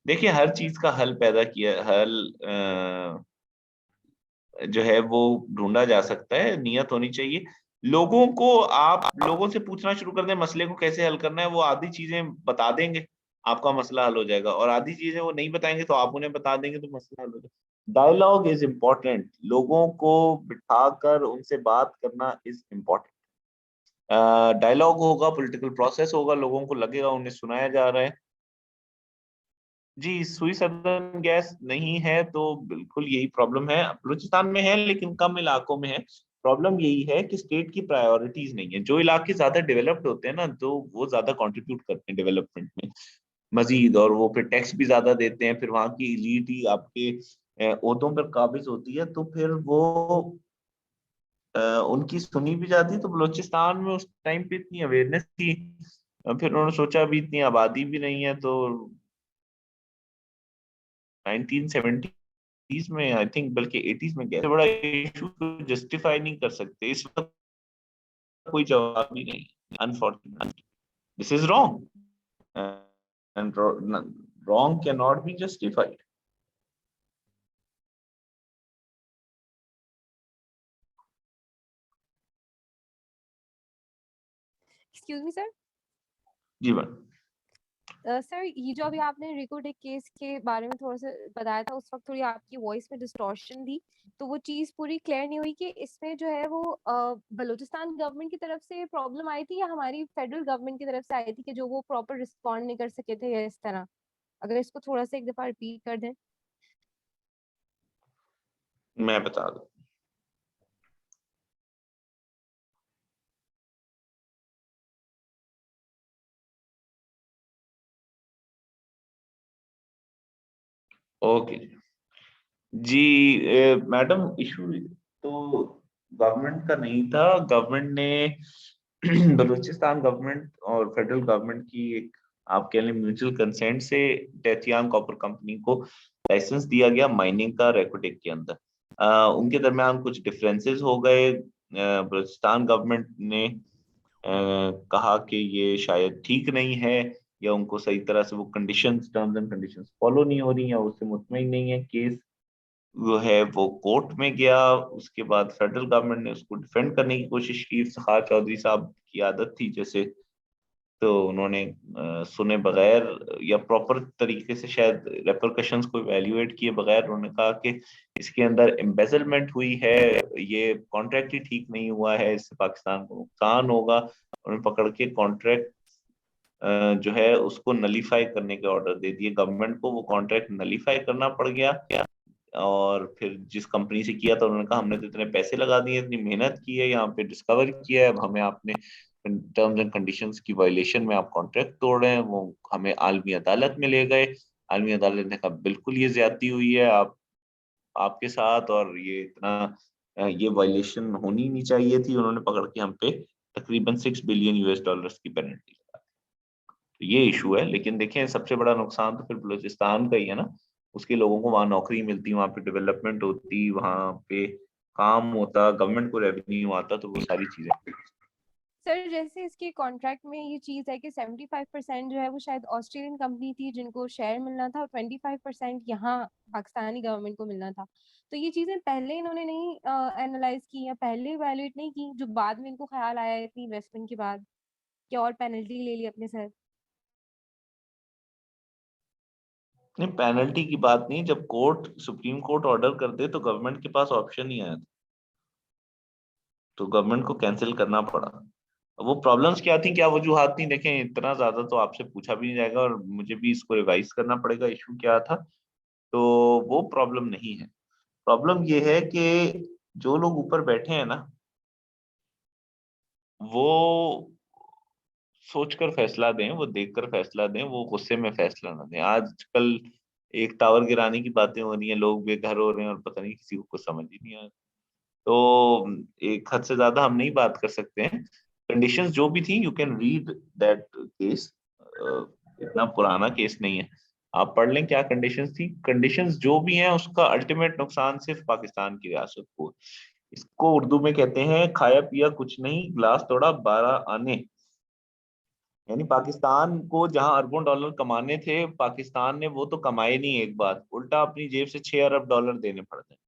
देखिए, हर चीज का हल पैदा किया, हल जो है वो ढूंढा जा सकता है, नियत होनी चाहिए लोगों को। आप लोगों से पूछना शुरू कर दें मसले को कैसे हल करना है, वो आधी चीजें बता देंगे, आपका मसला हल हो जाएगा, और आधी चीजें वो नहीं बताएंगे तो आप उन्हें बता देंगे तो मसला हल हो जाएगा। डायलॉग इज इम्पोर्टेंट, लोगों को बिठाकर उनसे बात करना इज इम्पोर्टेंट। डायलॉग होगा, पॉलिटिकल प्रोसेस होगा, लोगों को लगेगा उन्हें सुनाया जा रहा है। जी, सुई सदन गैस नहीं है तो बिल्कुल यही प्रॉब्लम है, बलूचिस्तान में है लेकिन कम इलाकों में है। प्रॉब्लम यही है कि स्टेट की प्रायोरिटीज नहीं है। जो इलाके ज्यादा डेवलप्ड होते हैं ना, तो वो ज्यादा कंट्रीब्यूट करते हैं डेवलपमेंट में मजीद, और वो फिर टैक्स भी ज्यादा देते हैं, फिर वहाँ की एलीट ही आपके ओहदों पर काबिज होती है, तो फिर वो उनकी सुनी भी जाती। तो बलूचिस्तान में उस टाइम पे इतनी अवेयरनेस थी, फिर उन्होंने सोचा अभी इतनी आबादी भी नहीं है, तो 1970 90s में आई थिंक, बल्कि 80s में गया, बड़ा इशू जस्टिफाई नहीं कर सकते इस वक्त, कोई जवाब ही नहीं। Unfortunately this is wrong and wrong cannot be justified. Excuse me sir. जी मैम। सर ये जो अभी आपने रिकोटेक केस के बारे में थोड़ा सा बताया था, उस वक्त थोड़ी आपकी वॉइस में डिस्टॉर्शन थी, तो वो चीज पूरी क्लियर नहीं हुई कि इसमें जो है वो बलूचिस्तान गवर्नमेंट की तरफ से प्रॉब्लम आई थी या हमारी फेडरल गवर्नमेंट की तरफ से आई थी कि जो वो प्रॉपर रिस्पॉन्ड नहीं कर सके थे या इस तरह। अगर इसको थोड़ा सा एक दफा रिपीट कर दें। मैं बता दूं, ओके जी। मैडम इशू तो गवर्नमेंट का नहीं था, गवर्नमेंट ने बलूचिस्तान गवर्नमेंट और फेडरल गवर्नमेंट की एक, आप कह लें, म्यूचुअल कंसेंट से टेथियान कॉपर कंपनी को लाइसेंस दिया गया माइनिंग का रेकोटेक के अंदर। उनके दरमियान कुछ डिफरेंसेस हो गए। बलूचिस्तान गवर्नमेंट ने कहा कि ये शायद ठीक नहीं है, या उनको सही तरह से वो conditions, terms and conditions follow नहीं हो रही, या उससे मुतमईन नहीं है। केस वो है वो कोर्ट में गया। उसके बाद फेडरल गवर्नमेंट ने उसको डिफेंड करने की कोशिश की। इफ्तिखार चौधरी साहब की आदत थी जैसे, तो उन्होंने सुने बगैर या प्रॉपर तरीके से शायद रेपरकशंस को इवैल्यूएट किए बगैर उन्होंने कहा कि इसके अंदर एम्बेजलमेंट हुई है, ये कॉन्ट्रैक्ट ही ठीक नहीं हुआ है, इससे पाकिस्तान को नुकसान होगा। उन्होंने पकड़ के कॉन्ट्रैक्ट जो है उसको नलीफाई करने के ऑर्डर दे दिए गवर्नमेंट को। वो कॉन्ट्रैक्ट नलीफाई करना पड़ गया, और फिर जिस कंपनी से किया था उन्होंने कहा हमने तो इतने पैसे लगा दिए, इतनी मेहनत की है, यहाँ पे डिस्कवर किया है, अब हमें आपने टर्म्स एंड कंडीशंस की वायलेशन में आप कॉन्ट्रैक्ट तोड़ रहे हैं। वो हमें आलमी अदालत में ले गए। आलमी अदालत ने कहा बिल्कुल ये ज्यादती हुई है आपके साथ, और ये इतना ये वायलेशन होनी नहीं चाहिए थी। उन्होंने पकड़ के हम पे तकरीबन $6 बिलियन की पेनल्टी लगा दी। तो ये इशू है। लेकिन देखें, सबसे बड़ा नुकसान तो फिर बलूचिस्तान का ही है ना। उसके लोगों को वहाँ नौकरी मिलती, वहाँ पे डेवलपमेंट होती, वहाँ पे काम होता, गवर्नमेंट को रेवेन्यू आता, तो वो सारी चीजें। सर जैसे इसके कॉन्ट्रैक्ट में ये चीज है कि 75% जो है वो शायद ऑस्ट्रेलियन कंपनी थी जिनको शेयर मिलना था, और 25% यहाँ पाकिस्तानी गवर्नमेंट को मिलना था। तो ये चीजें पहले इन्होंने नहीं एनालाइज की या पहले इवैल्यूएट नहीं की, जो बाद में इनको ख्याल आया इतनी इन्वेस्टमेंट के बाद, कि और पेनल्टी ले ली अपने सर। नहीं, पेनल्टी की बात नहीं। जब कोर्ट, सुप्रीम कोर्ट ऑर्डर कर दे तो गवर्नमेंट के पास ऑप्शन नहीं आया था, तो गवर्नमेंट को कैंसिल करना पड़ा। वो प्रॉब्लम्स क्या थी, क्या वजूहात थी, देखें इतना ज्यादा तो आपसे पूछा भी नहीं जाएगा, और मुझे भी इसको रिवाइज करना पड़ेगा इशू क्या था। तो वो प्रॉब्लम नहीं है। प्रॉब्लम ये है कि जो लोग ऊपर बैठे हैं ना, वो सोचकर फैसला दें, वो देखकर फैसला दें, वो गुस्से में फैसला ना दें। आजकल एक टावर गिराने की बातें हो रही हैं, लोग बेघर हो रहे हैं, और पता नहीं किसी को कुछ समझ ही नहीं आ रहा। तो एक हद से ज्यादा हम नहीं बात कर सकते हैं। कंडीशंस जो भी थी, you can read that case. इतना पुराना केस नहीं है, आप पढ़ लें क्या कंडीशंस थी। कंडीशंस जो भी हैं उसका अल्टीमेट नुकसान सिर्फ पाकिस्तान की रियासत को। इसको उर्दू में कहते हैं खाया पिया कुछ नहीं, गिलास तोड़ा 12 आने। यानी पाकिस्तान को जहां अरबों डॉलर कमाने थे, पाकिस्तान ने वो तो कमाए नहीं, एक बात उल्टा अपनी जेब से 6 अरब डॉलर देने पड़ते हैं।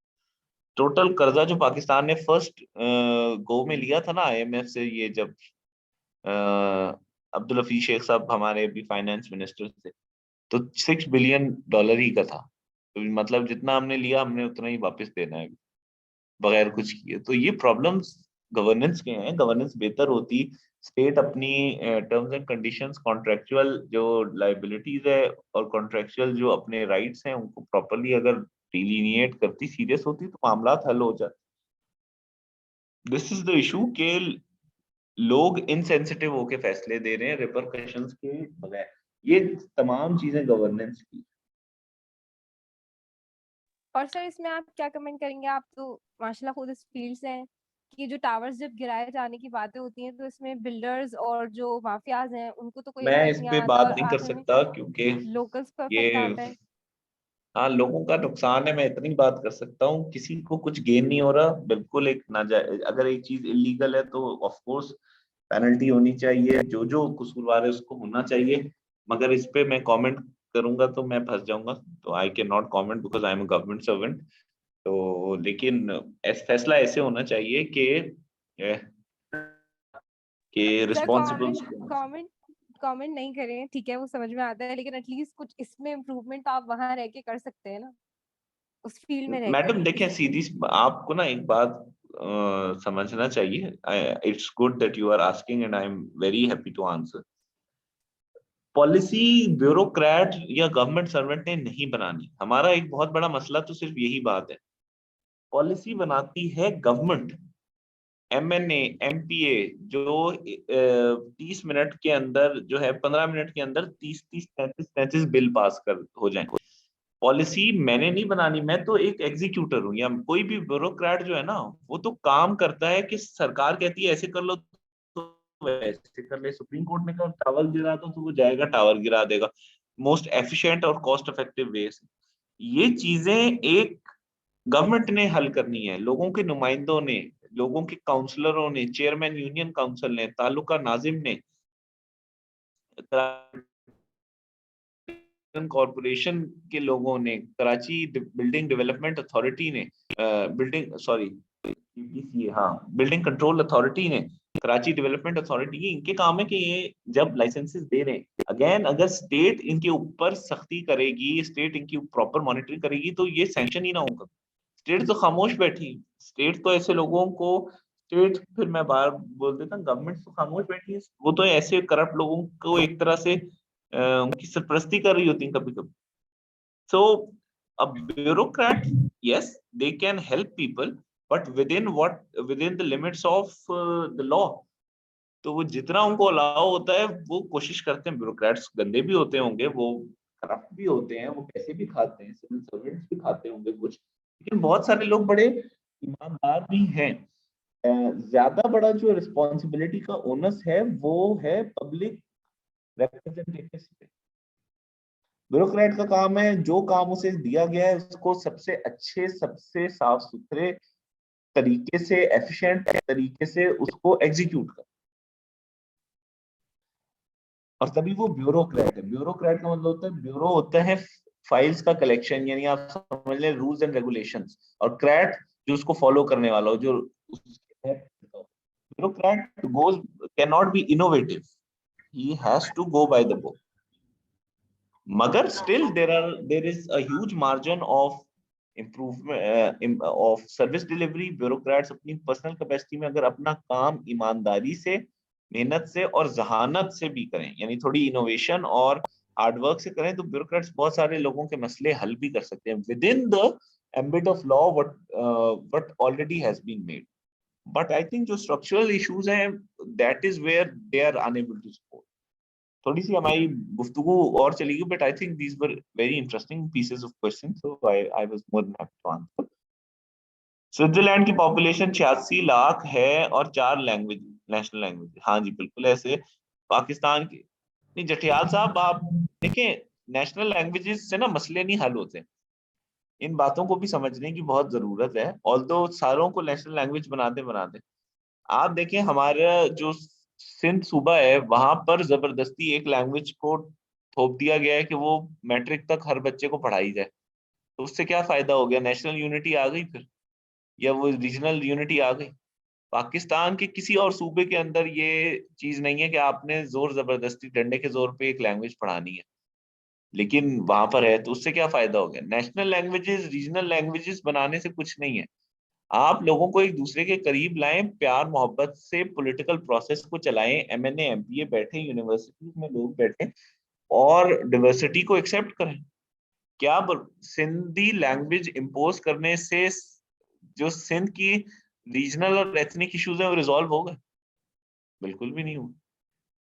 टोटल कर्जा जो पाकिस्तान ने फर्स्ट गो में लिया था ना आईएमएफ से, ये जब अब्दुल हफीज शेख साहब हमारे भी फाइनेंस मिनिस्टर थे, तो $6 बिलियन ही का था। तो मतलब जितना हमने लिया हमने उतना ही वापस देना है बगैर कुछ किए। तो ये प्रॉब्लम्स गवर्नेंस के हैं। गवर्नेंस बेहतर होती, स्टेट अपनी टर्म्स एंड कंडीशंस, कॉन्ट्रेक्चुअल जो लाइबिलिटीज है और कॉन्ट्रेक्चुअल जो अपने राइट्स हैं उनको प्रॉपरली अगर डिलीनिएट करती, सीरियस होती, तो मामला हल हो जाते। दिस इज द इशू के लोग इनसेंसिटिव होके फैसले दे रहे हैं रिपरकशंस के बगैर। ये तमाम चीजें गवर्नेंस की। और सर इसमें आप क्या कमेंट करेंगे? आप तो माशाल्लाह खुद इस फील्ड से हैं कि जो टावर्स जब गिराए जाने की बातें होती हैं तो इसमें बिल्डर्स और जो माफियाज हैं उनको तो कोई मैं इफेक्ट इस नहीं पे आता, बात और नहीं कर आखिर में सकता क्योंकि लोकल्स को ये इफेक्ट आता है। हाँ, लोगों का नुकसान है, मैं इतनी बात कर सकता हूँ, किसी को कुछ गेन नहीं हो रहा। बिल्कुल एक नाजायज, अगर एक चीज इलीगल है तो ऑफ कोर्स पेनल्टी होनी चाहिए, जो जो कसूरवार है उसको होना चाहिए। मगर इस पे मैं कमेंट करूंगा तो मैं फंस जाऊंगा, तो I can not comment because I am a government servant. तो लेकिन फैसला ऐसे होना चाहिए कि सर रिस्पॉन्सिबल। कमेंट कमेंट नहीं करें, ठीक है, वो समझ में आता है, लेकिन एटलीस्ट कुछ इसमें इम्प्रूवमेंट आप वहां रह के कर सकते हैं ना, उस फील्ड में रहकर मैडम ही। देखिए, सीधी आपको ना एक बात समझना चाहिए। It's good that you are asking and I am very happy to answer. Policy bureaucrat या गवर्नमेंट सर्वेंट ने नहीं बनानी। हमारा एक बहुत बड़ा मसला तो सिर्फ यही बात है, पॉलिसी बनाती है गवर्नमेंट। MNA MPA जो 30 मिनट के अंदर जो है, 15 मिनट के अंदर 30 30 33 33 बिल पास कर हो जाए। पॉलिसी मैंने नहीं बनानी, मैं तो एक एग्जीक्यूटर हूँ। या कोई भी ब्यूरोक्रेट जो है ना, वो तो काम करता है कि सरकार कहती है ऐसे कर लो तो वैसे कर ले। सुप्रीम कोर्ट ने कहा टावर गिरा दो तो वो जाएगा टावर गिरा देगा, मोस्ट एफिशिएंट और कॉस्ट इफेक्टिव वे से। ये चीजें एक गवर्नमेंट ने हल करनी है, लोगों के नुमाइंदों ने, लोगों के काउंसलरों ने, चेयरमैन यूनियन काउंसिल ने, तालुका नाजिम ने, कॉरपोरेशन के लोगों ने, कराची बिल्डिंग डेवलपमेंट अथॉरिटी ने, बिल्डिंग कंट्रोल अथॉरिटी ने, कराची डेवलपमेंट अथॉरिटी, इनके काम है कि ये जब लाइसेंसेस दे रहे हैं, अगेन अगर स्टेट इनके ऊपर सख्ती करेगी, स्टेट इनकी प्रॉपर मॉनिटरिंग करेगी तो ये सैंक्शन ही ना होगा। स्टेट तो खामोश बैठी, स्टेट तो ऐसे लोगों को, स्टेट फिर मैं बार बोल देता हूँ, गवर्नमेंट तो खामोश बैठी है, वो तो ऐसे करप्ट लोगों को एक तरह से उनकी सरपरस्ती कर रही होती है कभी कभी। So a bureaucrat, yes they can help people, but within the limits of the law. तो वो जितना उनको अलाउ होता है वो कोशिश करते हैं। ब्यूरोक्रेट्स गंदे भी होते होंगे, वो करप्ट भी होते हैं, वो पैसे भी खाते हैं, सिविल सर्वेंट्स भी खाते होंगे कुछ, लेकिन बहुत सारे लोग बड़े ईमानदार भी हैं। ज्यादा बड़ा जो रिस्पॉन्सिबिलिटी का ओनस है वो है पब्लिक रिप्रेजेंटेटिव पे। ब्यूरोक्रेट का काम है, जो काम उसे दिया गया है उसको सबसे अच्छे, सबसे साफ सुथरे तरीके से, एफिशिएंट तरीके से उसको एग्जीक्यूट कर, और तभी वो ब्यूरोक्रेट है। ब्यूरोक्रेट का मतलब होता है, ब्यूरो होता है फाइल्स का कलेक्शन, यानी आप समझ लें रूल्स एंड रेगुलेशंस, और क्रैट जो उसको फॉलो करने वाला हो, जो bureaucrat goes can not be innovative, he has to go by the book. मगर still there is a huge margin of improvement of service delivery. Bureaucrats अपनी पर्सनल कैपेसिटी में अगर अपना काम ईमानदारी से, मेहनत से और जहानत से भी करें, यानी थोड़ी इनोवेशन और हार्डवर्क से करें, तो ब्यूरोक्रेट्स बहुत सारे लोगों के मसले हल भी कर सकते हैं within the ambit of law what already has been made. But I think जो स्ट्रक्चरल इश्यूज हैं, that is where they are unable to support. थोड़ी सी हमारी गुफ्तगू और चलेगी, but I think these were very interesting pieces of question, so I was more than happy to answer. Switzerland की population 86 lakh है और 4 लैंग्वेज, नेशनल लैंग्वेज, हाँ जी बिल्कुल ऐसे। पाकिस्तान की नहीं, जठियाल साहब आप देखें, नेशनल लैंग्वेजेस से ना मसले नहीं हल होते, इन बातों को भी समझने की बहुत जरूरत है। ऑल्दो सारों को नेशनल लैंग्वेज बनाते आप देखें, हमारा जो सिंध सूबा है वहां पर जबरदस्ती एक लैंग्वेज को थोप दिया गया है कि वो मैट्रिक तक हर बच्चे को पढ़ाई जाए। तो उससे क्या फायदा हो गया? नेशनल यूनिटी आ गई फिर, या वो रीजनल यूनिटी आ गई? पाकिस्तान के किसी और सूबे के अंदर ये चीज नहीं है कि आपने जोर जबरदस्ती डंडे के जोर पे एक लैंग्वेज पढ़ानी है, लेकिन वहां पर है, तो उससे क्या फायदा हो गया? नेशनल लैंग्वेजेस, रीजनल लैंग्वेजेस बनाने से कुछ नहीं है। आप लोगों को एक दूसरे के करीब लाएं, प्यार मोहब्बत से पॉलिटिकल प्रोसेस को चलाएं, MNA MPA बैठे, यूनिवर्सिटीज में लोग बैठे और डाइवर्सिटी को एक्सेप्ट करें। क्या सिंधी लैंग्वेज इंपोज करने से जो सिंध की रीजनल और एथनिक इश्यूज है वो रिजॉल्व हो गए? बिल्कुल भी नहीं हुआ।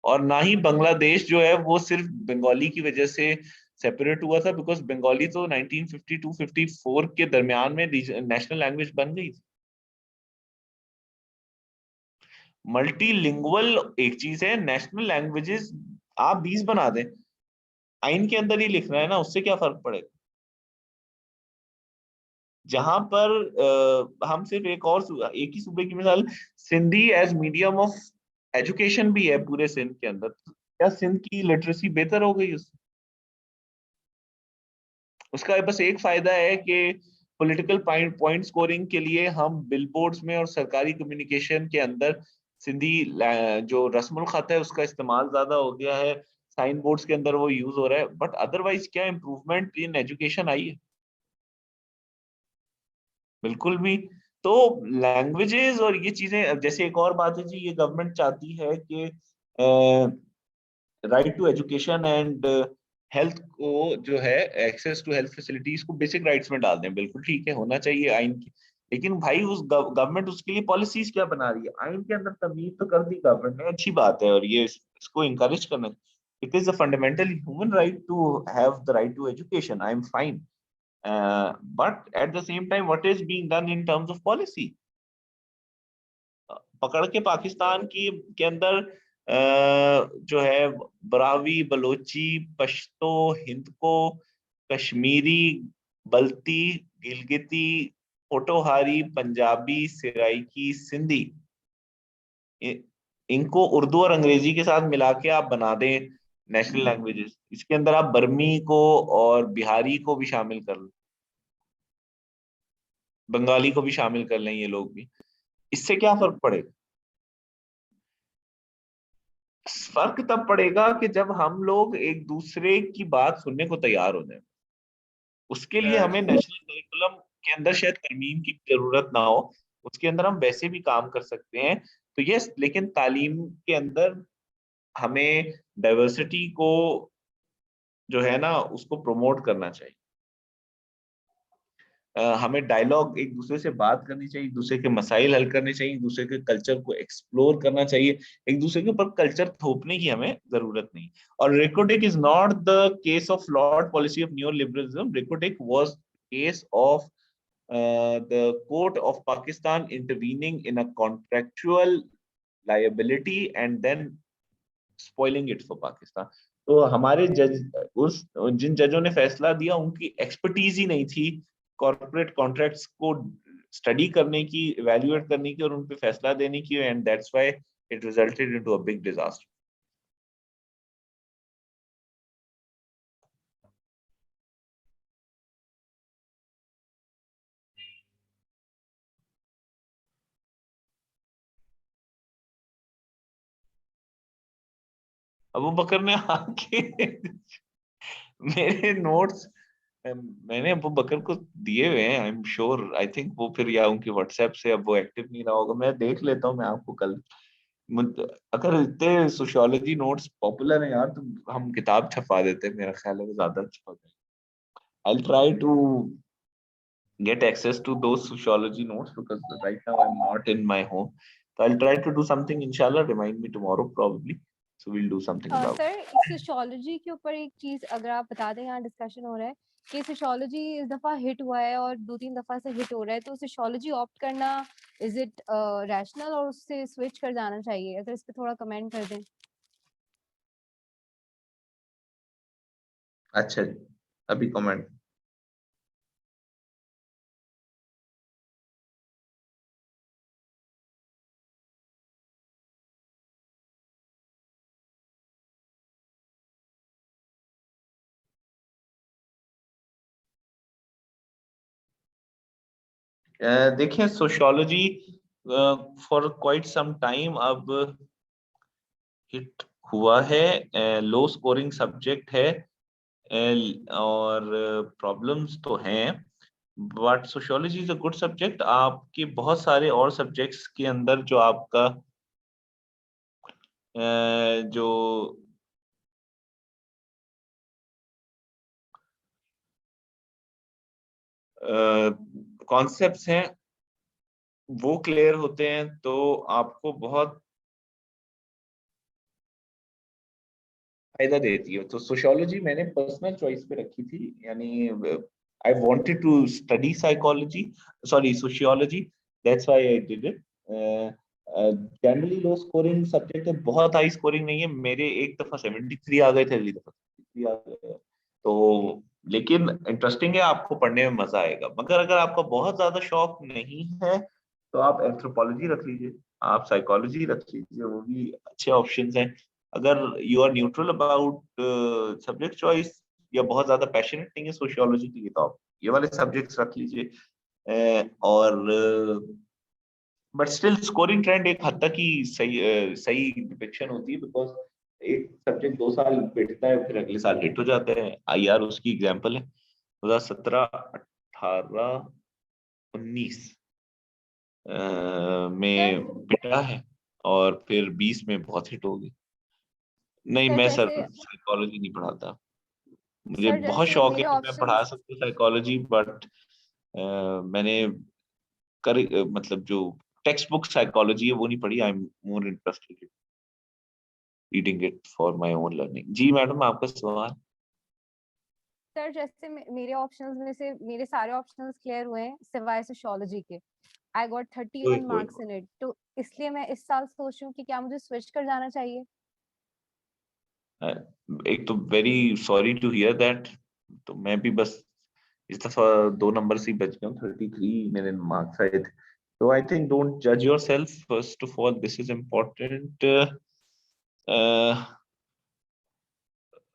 और ना ही बांग्लादेश जो है वो सिर्फ बंगाली की वजह से सेपरेट हुआ था, बिकॉज बंगाली तो 1952-54 के दरमियान में नेशनल लैंग्वेज बन गई थी। मल्टीलिंगुअल एक चीज है, नेशनल लैंग्वेजेस आप 20 बना दें, आइन के अंदर ही लिखना है ना, उससे क्या फर्क पड़ेगा? जहां पर हम सिर्फ एक ही सूबे की मिसाल, Sindhi as medium of education भी है पूरे सिंध के अंदर, क्या सिंध की लिटरेसी बेहतर हो गई उससे? उसका बस एक फायदा है कि पॉलिटिकल पॉइंट स्कोरिंग के लिए हम बिलबोर्ड्स में और सरकारी कम्युनिकेशन के अंदर सिंधी जो रस्मुल खत है उसका इस्तेमाल ज्यादा हो गया है, साइन बोर्ड्स के अंदर वो यूज हो रहा है, बट अदरवाइज क्या इम्प्रूवमेंट इन एजुकेशन आई है? बिल्कुल भी। तो लैंग्वेजेस और ये चीजें, अब जैसे एक और बात है जी, ये गवर्नमेंट चाहती है कि right to education and health को जो है, एक्सेस टू हेल्थ फैसिलिटीज को बेसिक राइट्स में डाल दें, बिल्कुल ठीक है, होना चाहिए आइन की। लेकिन भाई उस गवर्नमेंट उसके लिए पॉलिसीज क्या बना रही है? आइन के अंदर तमीज तो कर दी गवर्नमेंट ने, अच्छी बात है, और ये इसको इंकरेज करना, it is a fundamental human right to have the right to education, I am fine, but at the same time what is being done in terms of policy? पकड़ के पाकिस्तान की के अंदर जो है बरावी, बलोची, पश्तो, हिंदको, कश्मीरी, बल्ती, गिलगिती, पोटोहारी, पंजाबी, सिराइकी, सिंधी, इनको उर्दू और अंग्रेजी के साथ मिला के आप बना दें नेशनल लैंग्वेजेस, इसके अंदर आप बर्मी को और बिहारी को भी शामिल कर लें, बंगाली को भी शामिल कर लें, ये लोग भी, इससे क्या फर्क पड़ेगा? फर्क तब पड़ेगा कि जब हम लोग एक दूसरे की बात सुनने को तैयार हो जाए। उसके लिए हमें नेशनल करिकुलम के अंदर शायद तरमीम की जरूरत ना हो, उसके अंदर हम वैसे भी काम कर सकते हैं। तो यस, लेकिन तालीम के अंदर हमें डाइवर्सिटी को जो है ना उसको प्रमोट करना चाहिए। हमें डायलॉग, एक दूसरे से बात करनी चाहिए, एक दूसरे के मसाइल हल करने चाहिए, एक दूसरे के कल्चर को एक्सप्लोर करना चाहिए, एक दूसरे के ऊपर कल्चर थोपने की हमें जरूरत नहीं। और Reko Diq is not the case of flawed policy of neoliberalism, Reko Diq was case of the court of Pakistan intervening in a contractual liability and then spoiling it for Pakistan। तो हमारे जज, उस जिन जजों ने फैसला दिया उनकी एक्सपर्टीज ही नहीं थी कॉर्पोरेट कॉन्ट्रैक्ट्स को स्टडी करने की, इवैल्यूएट करने की और उन पे फैसला देने की, and that's why it resulted into a big disaster. Abu Bakar ने आके मेरे नोट्स मैंने अबू बकर को दिए हुए हैं, I am sure, I think वो फिर या उनकी व्हाट्सएप से अब वो एक्टिव नहीं रहा होगा, मैं देख लेता हूँ, मैं आपको कल अगर इतने सोशियोलॉजी नोट्स पॉपुलर हैं यार तो हम किताब छपवा देते हैं, मेरा ख्याल है वो ज्यादा अच्छा होता है। I'll try to get access to those sociology notes because right now I'm not in my home. So I'll try to do something, inshallah, remind me tomorrow probably. So we'll do something about it. Sir sociology के ऊपर एक चीज अगर आप बता दें, यहाँ discussion हो रहा है कि सोशियोलॉजी इस दफा हिट हुआ है और 2-3 दफा से हिट हो रहा है, तो सोशियोलॉजी ऑप्ट करना इज इट रैशनल और उससे स्विच कर जाना चाहिए? अगर इस पे थोड़ा कमेंट कर दें। अच्छा जी, अभी कमेंट। देखिए sociology for quite some time अब हिट हुआ है, लो स्कोरिंग सब्जेक्ट है, और प्रॉब्लम्स तो हैं, but sociology is a good subject. आपके बहुत सारे और सब्जेक्ट्स के अंदर जो आपका जो कॉन्सेप्ट्स हैं वो क्लियर होते हैं तो आपको बहुत फायदा देती है। तो सोशियोलॉजी मैंने पर्सनल चॉइस पे रखी थी, यानी I wanted to study psychology, sorry sociology, that's why I did it. Generally low scoring subject है, बहुत हाई स्कोरिंग नहीं है, मेरे एक दफा 73 आ गए थे, अगली दफा 63 आ गए, तो लेकिन इंटरेस्टिंग है, आपको पढ़ने में मजा आएगा। मगर अगर आपका बहुत ज्यादा शौक नहीं है तो आप एंथ्रोपोलॉजी रख लीजिए, आप साइकोलॉजी रख लीजिए, वो भी अच्छे ऑप्शंस हैं। अगर you are neutral about subject choice या बहुत ज्यादा पैशनेट नहीं है सोशियोलॉजी के लिए, तो आप ये वाले सब्जेक्ट्स रख लीजिए। और बट स्टिल स्कोरिंग ट्रेंड एक हद तक ही सही डिपिक्शन होती है, बिकॉज एक सब्जेक्ट 2 साल बैठता है फिर अगले साल हिट हो जाता है। आईआर उसकी एग्जांपल है, 2017, 18, 19 में पिटा है और फिर 20 में बहुत हिट हो गई। नहीं, सर मैं सर जैसे साइकोलॉजी नहीं पढ़ाता, मुझे सर बहुत जैसे शौक है मेरे कि मैं पढ़ा ऑप्शंस सकता साइकोलॉजी, बट मैंने मतलब जो टेक्स्ट बुक साइकोलॉजी है वो नहीं पढ़ी। I am more interested reading it for my own learning. जी मैडम, आपका सवाल। सर जैसे मेरे ऑप्शंस में से मेरे सारे ऑप्शंस क्लियर हुए हैं सिवाय सोशियोलॉजी के। आई गॉट 31 कोई मार्क्स इन इट, तो इसलिए मैं इस साल सोच रही हूँ कि क्या मुझे स्विच कर जाना चाहिए। एक तो very sorry to hear that. तो मैं भी बस इस दफा 2 नंबर से ही बच गया हूँ, 33 मेरे मार्क्स आए थे। तो आई थिंक डोंट जज your self, first of all this is important.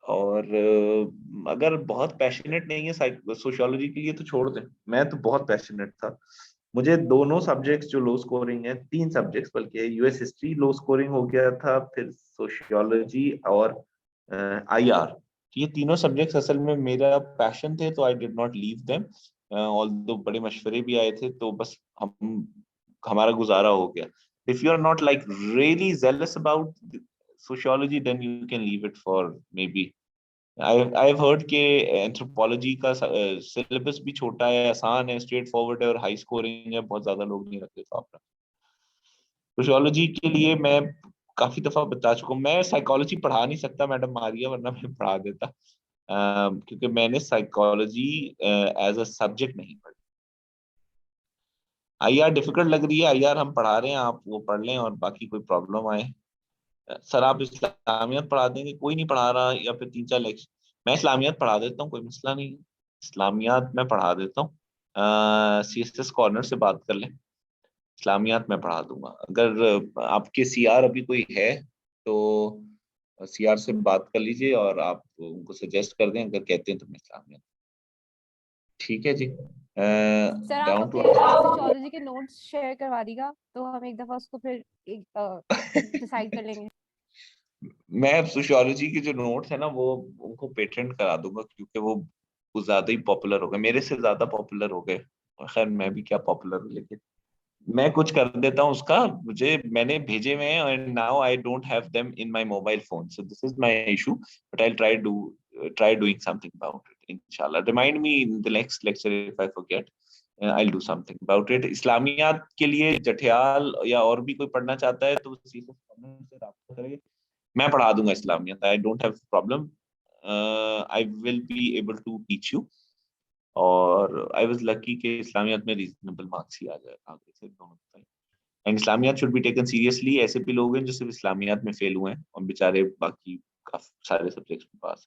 और अगर बहुत पैशनेट नहीं है सोशियोलॉजी के लिए तो छोड़ दें। मैं तो बहुत पैशनेट था, मुझे दोनों सब्जेक्ट्स जो लो स्कोरिंग है, 3 सब्जेक्ट्स बल्कि, यूएस हिस्ट्री लो स्कोरिंग हो गया था, फिर सोशियोलॉजी और आईआर, ये तीनों सब्जेक्ट्स असल में मेरा पैशन थे, तो I did not leave them. Although बड़े मशवरे भी आए थे, तो बस हमारा गुजारा हो गया। If you are not like really zealous about sociology, then you can leave it for maybe. I've heard के एंथ्रोपोलॉजी का सिलेबस भी छोटा है, आसान है, स्ट्रेट फॉरवर्ड है और हाई स्कोरिंग है, बहुत ज्यादा लोग नहीं रखते। तो आप सोशियोलॉजी के लिए मैं काफी दफा बता चुका हूँ, मैं साइकोलॉजी पढ़ा नहीं सकता मैडम मारिया, वरना मैं पढ़ा देता। क्योंकि मैंने साइकोलॉजी एज अ सब्जेक्ट नहीं पढ़ी। आईआर डिफिकल्ट लग रही है, आईआर हम पढ़ा रहे हैं, आप वो पढ़ लें, और बाकी कोई प्रॉब्लम आए सर आप इस्लामियत पढ़ा देंगे, कोई नहीं पढ़ा रहा, या फिर 3-4 लेक्चर मैं इस्लामियत पढ़ा देता हूँ, कोई मसला नहीं है, इस्लामियात मैं पढ़ा देता हूँ। सीएसएस कॉर्नर से बात कर लें, इस्लामियात मैं पढ़ा दूंगा। अगर आपके सीआर अभी कोई है तो सीआर से बात कर लीजिए और आप उनको सजेस्ट कर दें, अगर कहते हैं तो मैं इस्लामियात। ठीक है जी। सर आप डाउन टू अपने सोशियोलॉजी के नोट्स शेयर करवा दीजिएगा, तो हम एक दफा उसको फिर डिसाइड कर लेंगे। मैं सोशियोलॉजी के जो नोट्स है ना वो उनको पेटेंट करा दूंगा, क्योंकि वो कुछ ज्यादा ही पॉपुलर हो गए, मेरे से ज्यादा पॉपुलर हो गए। खैर मैं भी क्या पॉपुलर हूँ, लेकिन मैं कुछ कर देता हूँ उसका, मुझे मैंने भेजे हुए हैं and now I don't have them in my mobile phone, so this is my issue, but I try doing something about it इंशाल्लाह। Remind me in the next lecture if I forget, I will do something about it. Islamiat के लिए जठियाल या और भी कोई पढ़ना चाहता है तो सीधे से राब्ता करें, मैं पढ़ा दूंगा Islamiat, I don't have problem, I will be able to teach you. और आई वाज लकी कि इस्लामियत में रीजनेबल मार्क्स ही आ गए आगे से दोनों time. And Islamiat should be taken seriously, ऐसे भी लोग हैं जो सिर्फ इस्लामियत में फेल हुए हैं और बेचारे बाकी काफी सारे सब्जेक्ट्स में पास।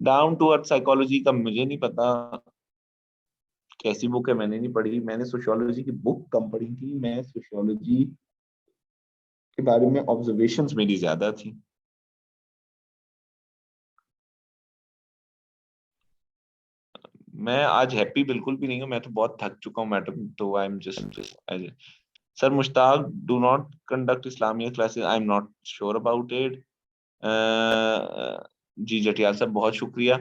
डाउन टू अर्थ साइकोलॉजी का मुझे नहीं पता कैसी बुक है, मैंने नहीं पढ़ी, मैंने सोशियोलॉजी की बुक कम पढ़ी थी, मैं सोशियोलॉजी के बारे में ऑब्जर्वेशंस मेरी ज्यादा थी। मैं आज हैप्पी बिल्कुल भी नहीं हूँ, मैं तो बहुत थक चुका हूँ मैडम, तो I am just sir Mushtaq do not conduct Islamia classes, I am not sure about it. जी जटियाल साहब बहुत शुक्रिया।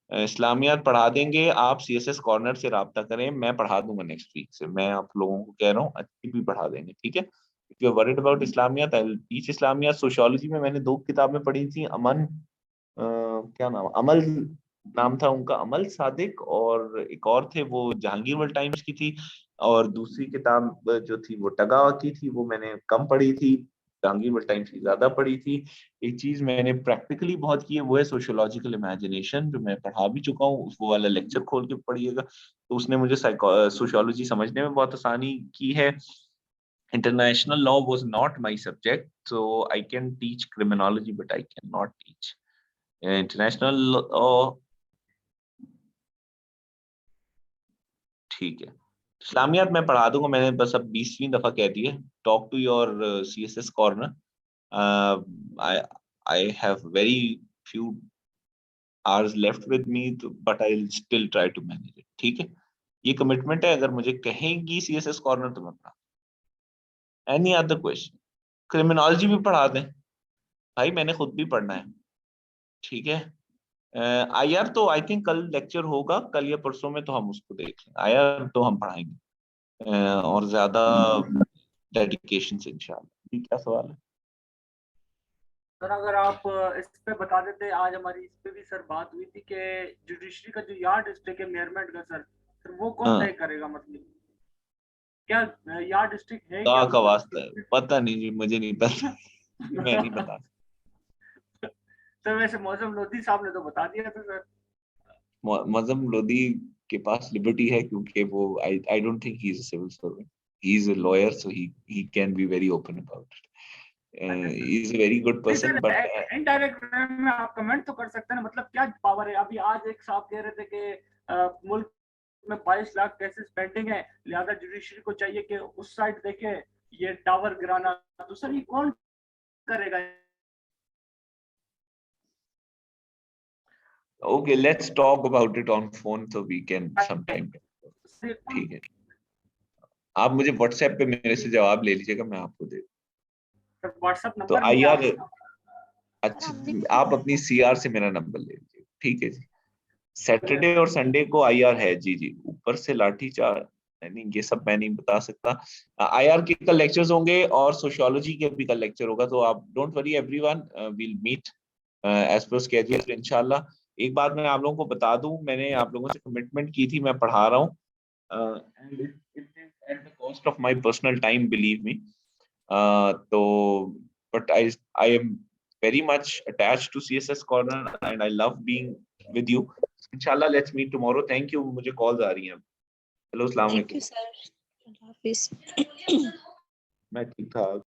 इस्लामियात पढ़ा देंगे, आप सीएसएस कॉर्नर से राब्ता करें, मैं पढ़ा दूंगा नेक्स्ट वीक से, मैं आप लोगों को कह रहा हूँ अच्छी भी पढ़ा देंगे, ठीक है। If you are worried about Islamiat I will teach Islamiat. Sociology में मैंने 2 किताबें पढ़ी थी, क्या नाम, अमल नाम था उनका, अमल सादिक, और एक और थे वो जहांगीरवल टाइम्स की थी, और दूसरी किताब जो थी वो टगावा की थी, वो मैंने कम पढ़ी थी, जहांगीरवल टाइम्स की ज्यादा पढ़ी थी। एक चीज मैंने प्रैक्टिकली बहुत की है, वो है सोशियोलॉजिकल इमेजिनेशन, जो मैं पढ़ा भी चुका हूँ, वो वाला लेक्चर खोल के पढ़िएगा, तो उसने मुझे सोशियोलॉजी समझने में बहुत आसानी की है। International law was not my subject, so I can teach criminology, but I cannot teach international law. ठीक है, इस्लामियात मैं पढ़ा दूंगा, मैंने बस अब 20वीं दफा कह दी है। Talk to your CSS corner. I have very few hours left with me, but I'll still try to manage it। ठीक है, ये कमिटमेंट है। अगर मुझे कहेंगी CSS कॉर्नर तो मैं पढ़ा। Any other question? क्रिमिनोलॉजी भी पढ़ा दें भाई, मैंने खुद भी पढ़ना है। ठीक है, IR तो आई थिंक कल लेक्चर होगा, कल या परसों में, तो हम उसको देख लेंगे। IR तो हम पढ़ाएंगे और ज्यादा डेडिकेशन से इंशाल्लाह। क्या सवाल है सर? अगर आप इस पे बता देते, आज हमारी इस पे भी सर बात हुई थी कि जुडिशरी का जो यार्ड स्टिक है मेयरमेंट का सर वो कौन हाँ। तय करेगा? मतलब क्या यार्ड स्टिक है का क्या? वास्ता है, पता नहीं जी, मुझे नहीं पता। मैं नहीं बता। सर वैसे मौसम लोधी साहब ने तो बता दिया था सर। मजहब लोधी के पास लिबर्टी है, क्योंकि वो I don't think he is a civil servant, he is a lawyer, so he can be very open about it. He is a very good person, but indirect में आप कमेंट तो कर सकते हैं ना, मतलब क्या पावर है? अभी आज एक साहब कह रहे थे कि मुल्क में 22 लाख केसेस पेंडिंग है, लिहाजा जुडिशरी को चाहिए कि उस साइड देखे ये टावर गिराना। तो सर ये कौन करेगा? Okay, let's talk about it on phone so we can some time. ठीक है, आप मुझे व्हाट्सएप पे मेरे से जवाब ले लीजिएगा, मैं आपको दे व्हाट्सएप तो नंबर नहीं है IR। आपका? अच्छा, आप अपनी CR से मेरा नंबर ले लीजिए। ठीक है जी, सैटरडे और संडे को IR है। जी जी, ऊपर से लाठी चार्ज नहीं, ये सब मैं नहीं बता सकता। IR के कल लेक्चर्स होंगे और सोशियोलॉजी के भी कल लेक्चर होगा, तो आप don't worry everyone, will meet as per schedule इंशाल्लाह। एक बात मैं आप लोगों को बता दूं, मैंने आप लोगों से कमिटमेंट की थी, मैं पढ़ा रहा हूँ, and it is at the cost of my personal time, believe me. तो but I am very much attached to CSS corner and I love being with you। inshallah let's meet tomorrow। thank you, मुझे calls आ रही हैं। Hello, अस्सलाम thank you वालेकुम। Sir. अल्लाह हाफिज। मैं ठीक ठाक।